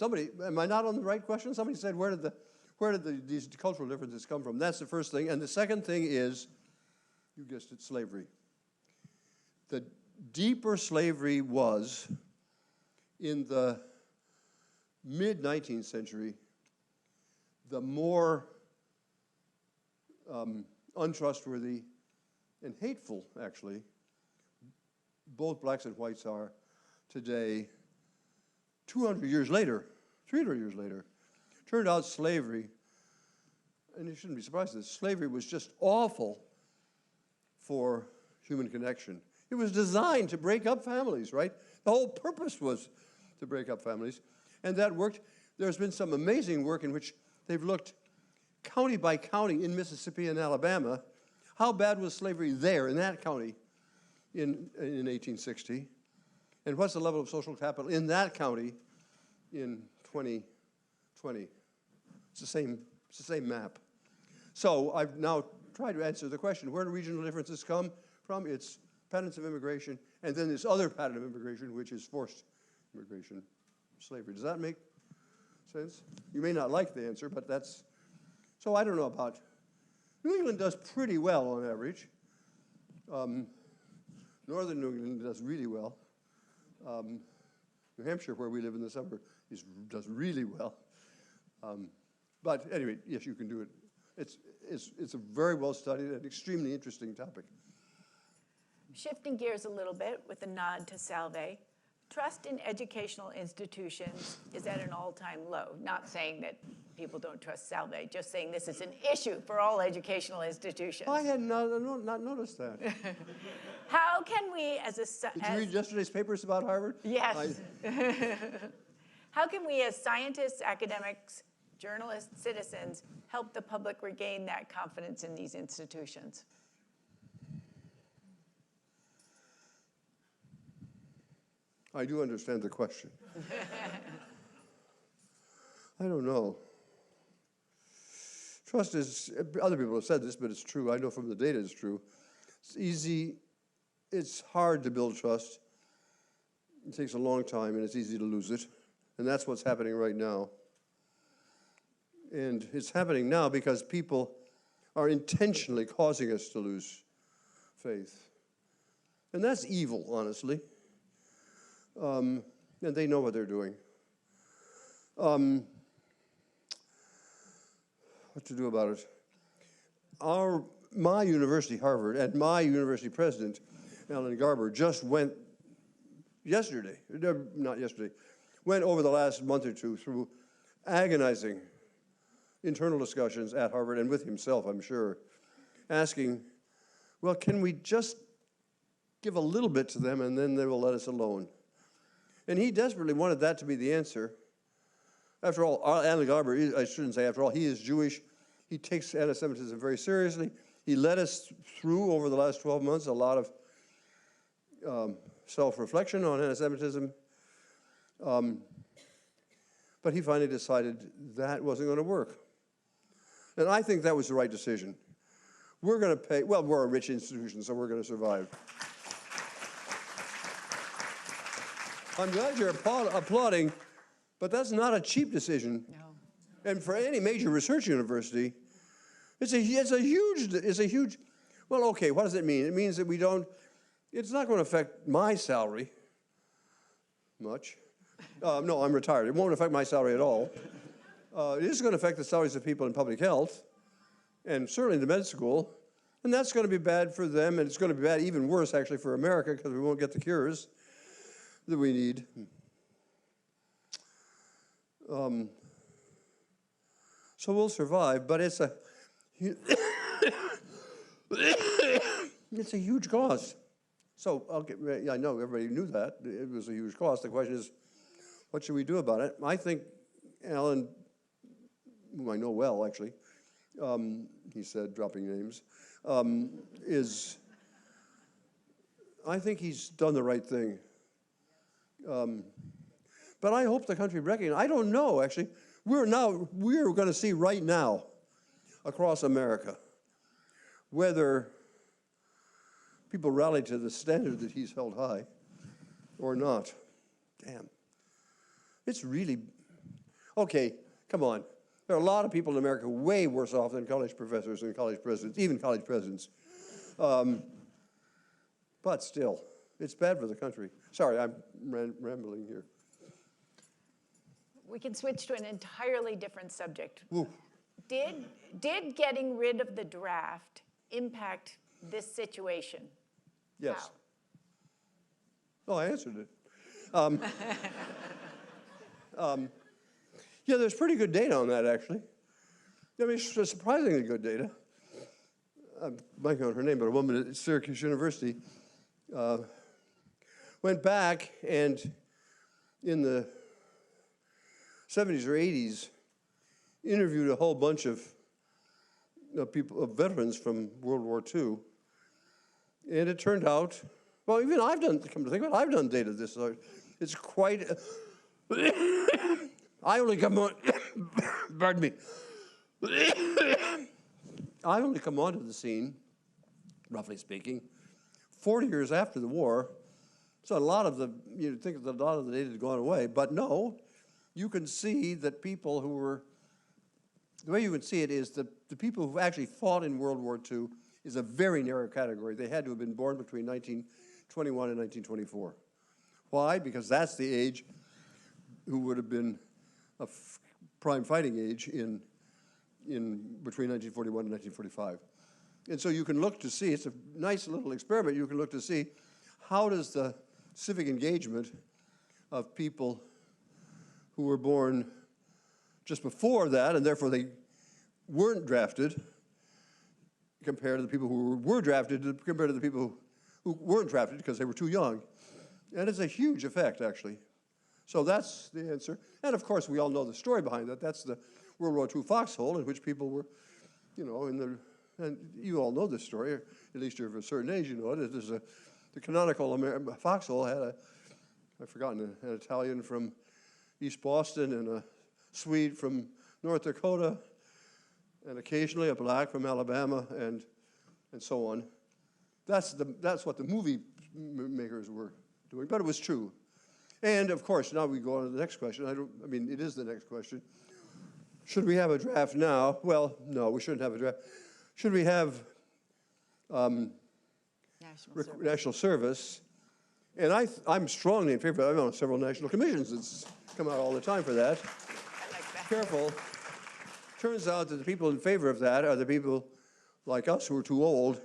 am I not on the right question? Somebody said, where did these cultural differences come from? That's the first thing. And the second thing is, you guessed it, slavery. The deeper slavery was in the mid-19th century, the more untrustworthy and hateful, actually, both blacks and whites are today. 200 years later, 300 years later, turned out slavery and you shouldn't be surprised at this, slavery was just awful for human connection. It was designed to break up families, right? The whole purpose was to break up families, and that worked. There's been some amazing work in which they've looked county by county in Mississippi and Alabama. How bad was slavery there in that county in 1860? And what's the level of social capital in that county in 2020? It's the same map. So I've now tried to answer the question, where do regional differences come from? It's patterns of immigration, and then this other pattern of immigration, which is forced immigration, slavery. Does that make sense? You may not like the answer, but that's, so I don't know about, New England does pretty well on average. Northern New England does really well. New Hampshire, where we live in the summer, does really well. But anyway, yes, you can do it. It's a very well studied and extremely interesting topic. Shifting gears a little bit with a nod to Salve, trust in educational institutions is at an all-time low. Not saying that people don't trust Salve, just saying this is an issue for all educational institutions. I had not noticed that. How can we as a... Did you read yesterday's papers about Harvard? Yes. How can we as scientists, academics, journalists, citizens, help the public regain that confidence in these institutions? I do understand the question. I don't know. Trust is, other people have said this, but it's true. I know from the data it's true. It's easy, it's hard to build trust. It takes a long time, and it's easy to lose it. And that's what's happening right now. And it's happening now because people are intentionally causing us to lose faith. And that's evil, honestly. And they know what they're doing. What to do about it? My university, Harvard, and my university president, Alan Garber, just went went over the last month or two through agonizing internal discussions at Harvard and with himself, I'm sure, asking, well, can we just give a little bit to them and then they will let us alone? And he desperately wanted that to be the answer. After all, Alan Garber, I shouldn't say after all, he is Jewish. He takes anti-Semitism very seriously. He led us through, over the last 12 months, a lot of self-reflection on anti-Semitism. But he finally decided that wasn't going to work. And I think that was the right decision. We're going to pay, well, we're a rich institution, so we're going to survive. I'm glad you're applauding, but that's not a cheap decision. No. And for any major research university, it's a huge, well, okay, what does it mean? It means that it's not going to affect my salary much. No, I'm retired. It won't affect my salary at all. It is going to affect the salaries of people in public health, and certainly in the med school, and that's going to be bad for them, and it's going to be bad, even worse, actually, for America, because we won't get the cures that we need. So we'll survive, but it's a huge cost. So I know everybody knew that. It was a huge cost. The question is, what should we do about it? I think Alan, whom I know well, actually, he said, dropping names, I think he's done the right thing. But I hope the country recognizes, I don't know, actually. We're going to see right now across America whether people rally to the standard that he's held high or not. Damn. It's really, okay, come on. There are a lot of people in America way worse off than college professors and college presidents, even college presidents. But still, it's bad for the country. Sorry, I'm rambling here. We can switch to an entirely different subject. Ooh. Did getting rid of the draft impact this situation? Yes. How? Oh, I answered it. Yeah, there's pretty good data on that, actually. I mean, it's surprisingly good data. I'm blanking on her name, but a woman at Syracuse University went back and in the 70s or 80s interviewed a whole bunch of people, veterans from World War II. And it turned out, well, even I've done, come to think of it, I've done data of this sort. It's quite, I only come on, pardon me. I only come onto the scene, roughly speaking, 40 years after the war. So a lot of the, you'd think that a lot of the data had gone away, but no, you can see that people who were, the way you can see it is the people who actually fought in World War II is a very narrow category. They had to have been born between 1921 and 1924. Why? Because that's the age who would have been a prime fighting age in between 1941 and 1945. And so you can look to see, it's a nice little experiment, you can look to see how does the civic engagement of people who were born just before that, and therefore they weren't drafted, compared to the people who were drafted, compared to the people who weren't drafted because they were too young. And it's a huge effect, actually. So that's the answer. And of course, we all know the story behind that. That's the World War II foxhole in which people were, you know, and you all know this story, or at least you're of a certain age, you know it. There's the canonical foxhole had I've forgotten, an Italian from East Boston and a Swede from North Dakota, and occasionally a black from Alabama, and so on. That's what the movie makers were doing, but it was true. And of course, now we go on to the next question. I mean, it is the next question. Should we have a draft now? Well, no, we shouldn't have a draft. Should we have national service? And I'm strongly in favor. I'm on several national commissions. It's come out all the time for that. I like that. Careful. Turns out that the people in favor of that are the people like us who are too old.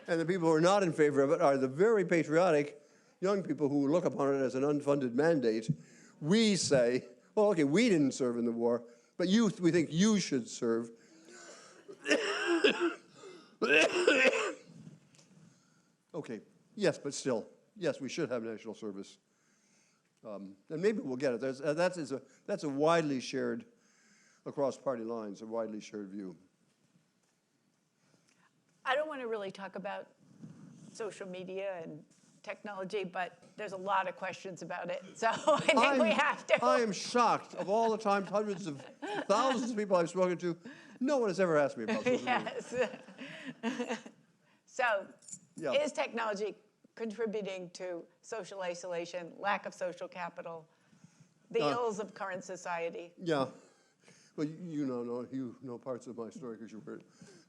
And the people who are not in favor of it are the very patriotic young people who look upon it as an unfunded mandate. We say, well, okay, we didn't serve in the war, but we think you should serve. Okay, yes, but still, yes, we should have national service. And maybe we'll get it. That's a widely shared, across party lines, a widely shared view. I don't want to really talk about social media and technology, but there's a lot of questions about it, so I think we have to. I am shocked. Of all the times, hundreds of thousands of people I've spoken to, no one has ever asked me about social media. Yes. So, Yeah. is technology contributing to social isolation, lack of social capital, the ills of current society? Yeah. Well, you know parts of my story because you were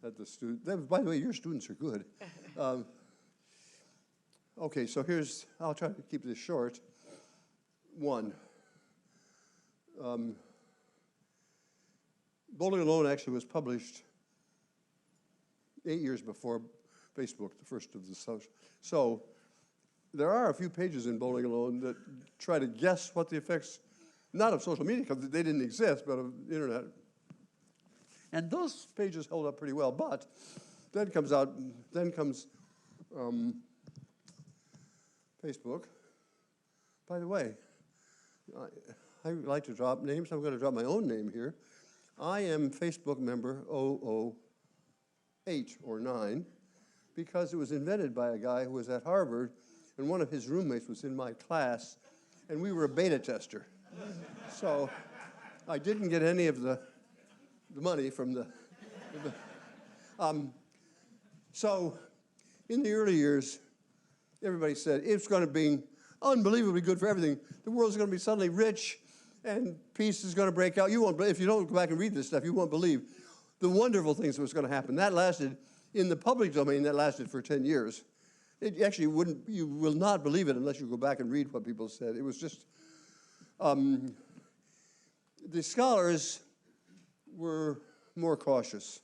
at the student. By the way, your students are good. Okay, so I'll try to keep this short. One, Bowling Alone actually was published 8 years before Facebook, the first of the social. So there are a few pages in Bowling Alone that try to guess what the effects, not of social media, because they didn't exist, but of the internet. And those pages hold up pretty well, but then comes Facebook. By the way, I like to drop names. I'm going to drop my own name here. I am Facebook member 008 or 9 because it was invented by a guy who was at Harvard, and one of his roommates was in my class, and we were a beta tester. So I didn't get any of the money from the so in the early years, everybody said it's going to be unbelievably good for everything. The world's going to be suddenly rich, and peace is going to break out. You won't, if you don't go back and read this stuff, you won't believe the wonderful things that was going to happen. That lasted, in the public domain, that lasted for 10 years. It actually wouldn't, you will not believe it unless you go back and read what people said. It was just, the scholars were more cautious.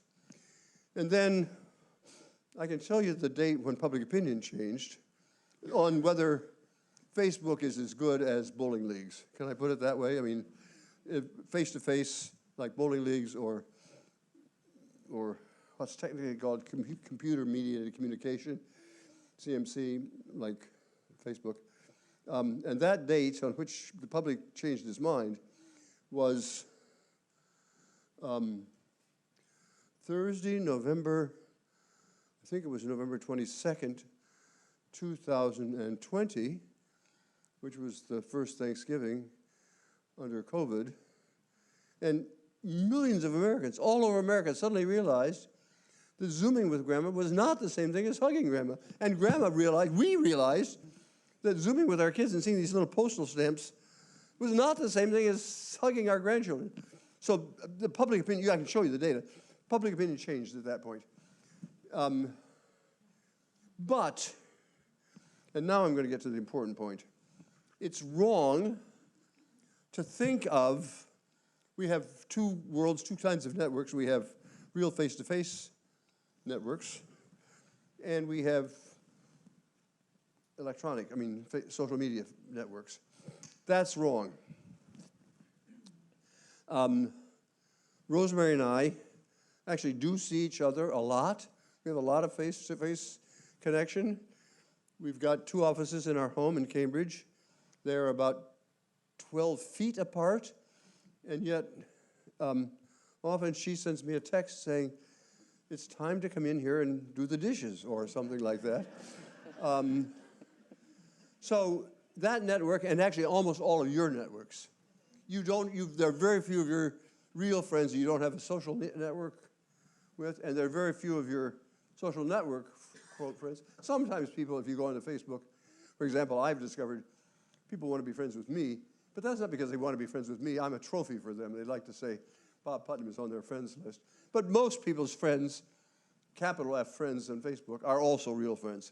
And then I can tell you the date when public opinion changed on whether Facebook is as good as bowling leagues. Can I put it that way? I mean, face-to-face like bowling leagues or what's technically called computer-mediated communication, CMC, like Facebook. And that date on which the public changed its mind was Thursday, November, I think it was November 22nd, 2020, which was the first Thanksgiving under COVID. And millions of Americans, all over America, suddenly realized that Zooming with Grandma was not the same thing as hugging Grandma. And Grandma realized, we realized, that Zooming with our kids and seeing these little postal stamps was not the same thing as hugging our grandchildren. So the public opinion, I can show you the data, public opinion changed at that point. But, and now I'm going to get to the important point, it's wrong to think of, we have two worlds, two kinds of networks. We have real face-to-face networks, and we have electronic, social media networks. That's wrong. Rosemary and I actually do see each other a lot. We have a lot of face-to-face connection. We've got 2 offices in our home in Cambridge. They're about 12 feet apart, and yet often she sends me a text saying, it's time to come in here and do the dishes, or something like that. So that network, and actually almost all of your networks, there are very few of your real friends that you don't have a social network with, and there are very few of your social network, quote, friends. Sometimes people, if you go onto Facebook, for example, I've discovered people want to be friends with me, but that's not because they want to be friends with me. I'm a trophy for them. They like to say Bob Putnam is on their friends list. But most people's friends, capital F friends on Facebook, are also real friends.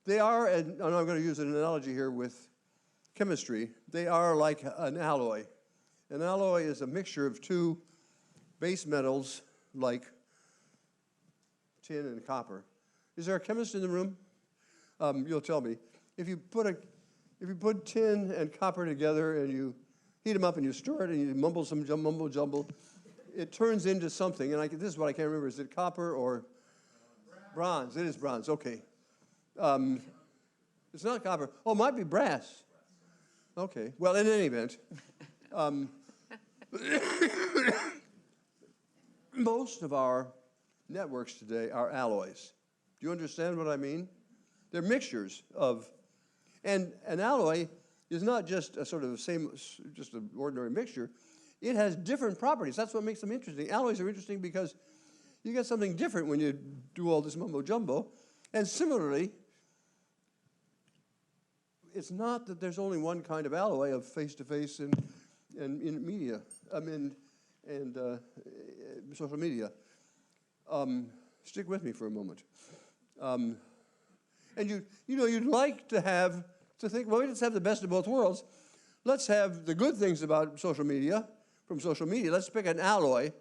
They are, and I'm going to use an analogy here with chemistry, they are like an alloy. An alloy is a mixture of 2 base metals like tin and copper. Is there a chemist in the room? You'll tell me. If you put tin and copper together and you heat them up and you stir it and you mumble jumble, it turns into something. And this is what I can't remember. Is it copper or bronze? It is bronze. Okay. It's not copper. Oh, it might be brass. Okay. Well, in any event, most of our networks today are alloys. Do you understand what I mean? They're mixtures of, and an alloy is not just a sort of the same, just an ordinary mixture. It has different properties. That's what makes them interesting. Alloys are interesting because you get something different when you do all this mumbo jumbo. And similarly, it's not that there's only one kind of alloy of face-to-face and in media, and social media. Stick with me for a moment. And you'd like to think, well, let's have the best of both worlds. Let's have the good things about social media, from social media. Let's pick an alloy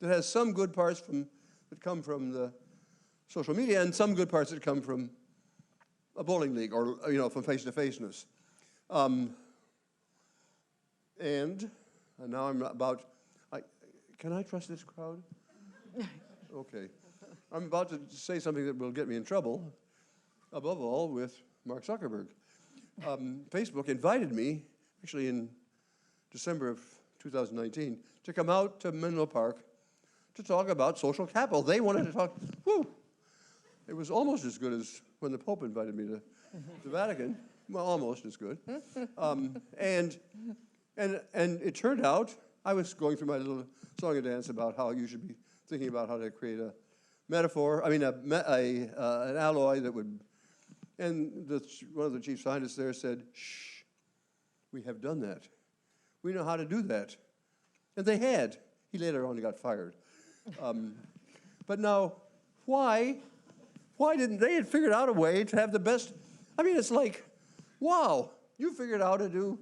that has some good parts that come from the social media and some good parts that come from a bowling league or, from face-to-faceness. And now I'm about, can I trust this crowd? Okay. I'm about to say something that will get me in trouble, above all with Mark Zuckerberg. Facebook invited me, actually in December of 2019, to come out to Menlo Park to talk about social capital. They wanted to talk, it was almost as good as when the Pope invited me to the Vatican. Well, almost as good. And it turned out, I was going through my little song and dance about how you should be thinking about how to create a metaphor, an alloy that would, and one of the chief scientists there said, shh, we have done that. We know how to do that. And they had. He later on got fired. But now, why didn't they had figured out a way to have the best, it's like, wow, you figured out how to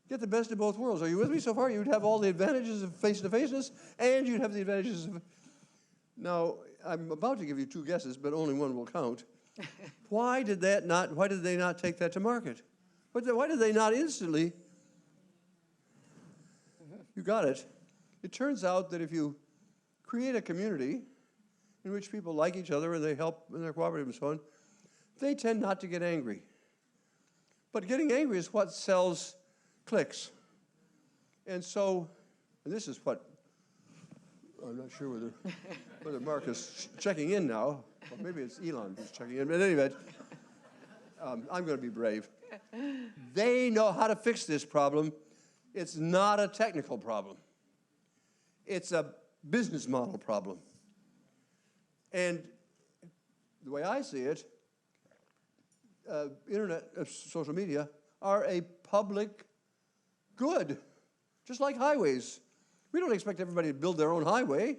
get the best of both worlds. Are you with me so far? You'd have all the advantages of face-to-faceness, and you'd have the advantages of, now, I'm about to give you 2 guesses, but only one will count. Why did they not take that to market? Why did they not instantly, you got it, It turns out that if you create a community in which people like each other and they help and they're cooperative and so on, they tend not to get angry. But getting angry is what sells clicks. And so, and this is what, I'm not sure whether Mark is checking in now. Well, maybe it's Elon who's checking in. But in any event, I'm going to be brave. They know how to fix this problem. It's not a technical problem. It's a business model problem. And the way I see it, internet, social media are a public good, just like highways. We don't expect everybody to build their own highway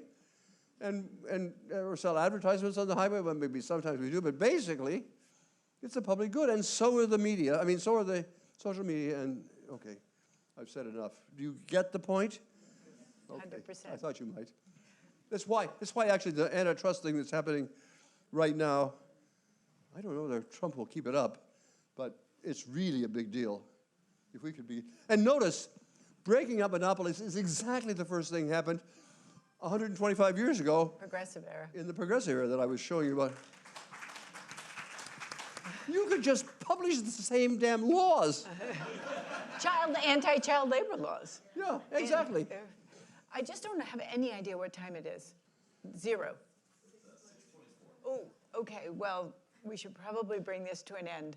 or sell advertisements on the highway. Well, maybe sometimes we do, but basically, it's a public good, and so are the media. I mean, so are the social media, and okay, I've said enough. Do you get the point? Okay. 100%. I thought you might. That's why actually the antitrust thing that's happening right now, I don't know whether Trump will keep it up, but it's really a big deal. If we could be, and notice, breaking up monopolies is exactly the first thing happened 125 years ago. Progressive era. In the progressive era that I was showing you about. You could just publish the same damn laws. Anti-child labor laws. Yeah, exactly. And, I just don't have any idea what time it is. 0. Oh, okay, well, we should probably bring this to an end.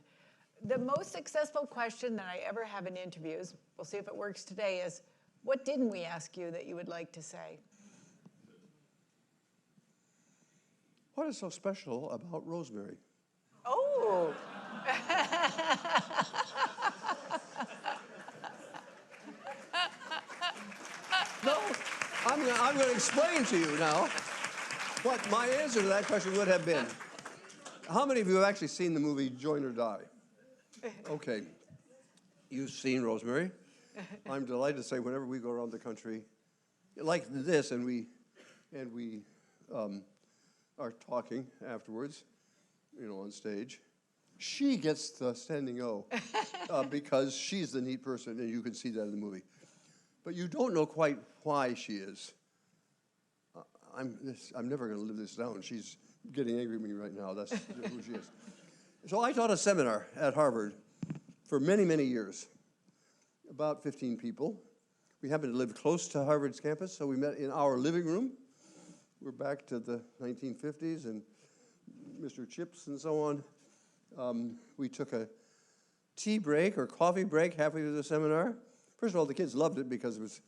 The most successful question that I ever have in interviews, we'll see if it works today, is what didn't we ask you that you would like to say? What is so special about Rosemary? Oh. No, I'm going to explain to you now what my answer to that question would have been. How many of you have actually seen the movie Join or Die? Okay, you've seen Rosemary. I'm delighted to say whenever we go around the country like this and we are talking afterwards, on stage, she gets the standing O because she's the neat person, and you can see that in the movie. But you don't know quite why she is. I'm never going to live this down. She's getting angry at me right now. That's who she is. So I taught a seminar at Harvard for many, many years, about 15 people. We happened to live close to Harvard's campus, so we met in our living room. We're back to the 1950s and Mr. Chips and so on. We took a tea break or coffee break halfway through the seminar. First of all, the kids loved it because it was,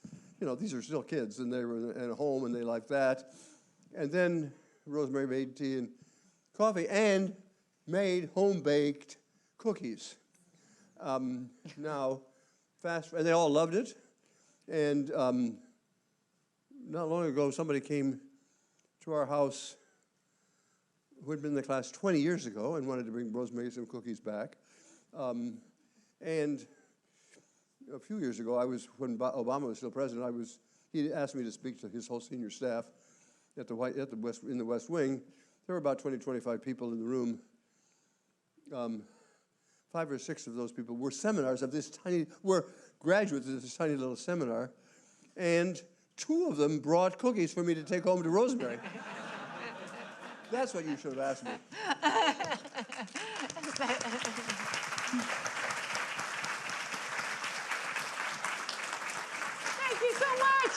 these are still kids, and they were at home, and they liked that. And then Rosemary made tea and coffee and made home-baked cookies. And they all loved it. And not long ago, somebody came to our house who had been in the class 20 years ago and wanted to bring Rosemary some cookies back. And a few years ago, when Obama was still president, he asked me to speak to his whole senior staff in the West Wing. There were about 20, 25 people in the room. 5 or 6 of those people were were graduates of this tiny little seminar, and 2 of them brought cookies for me to take home to Rosemary. That's what you should have asked me. Thank you so much.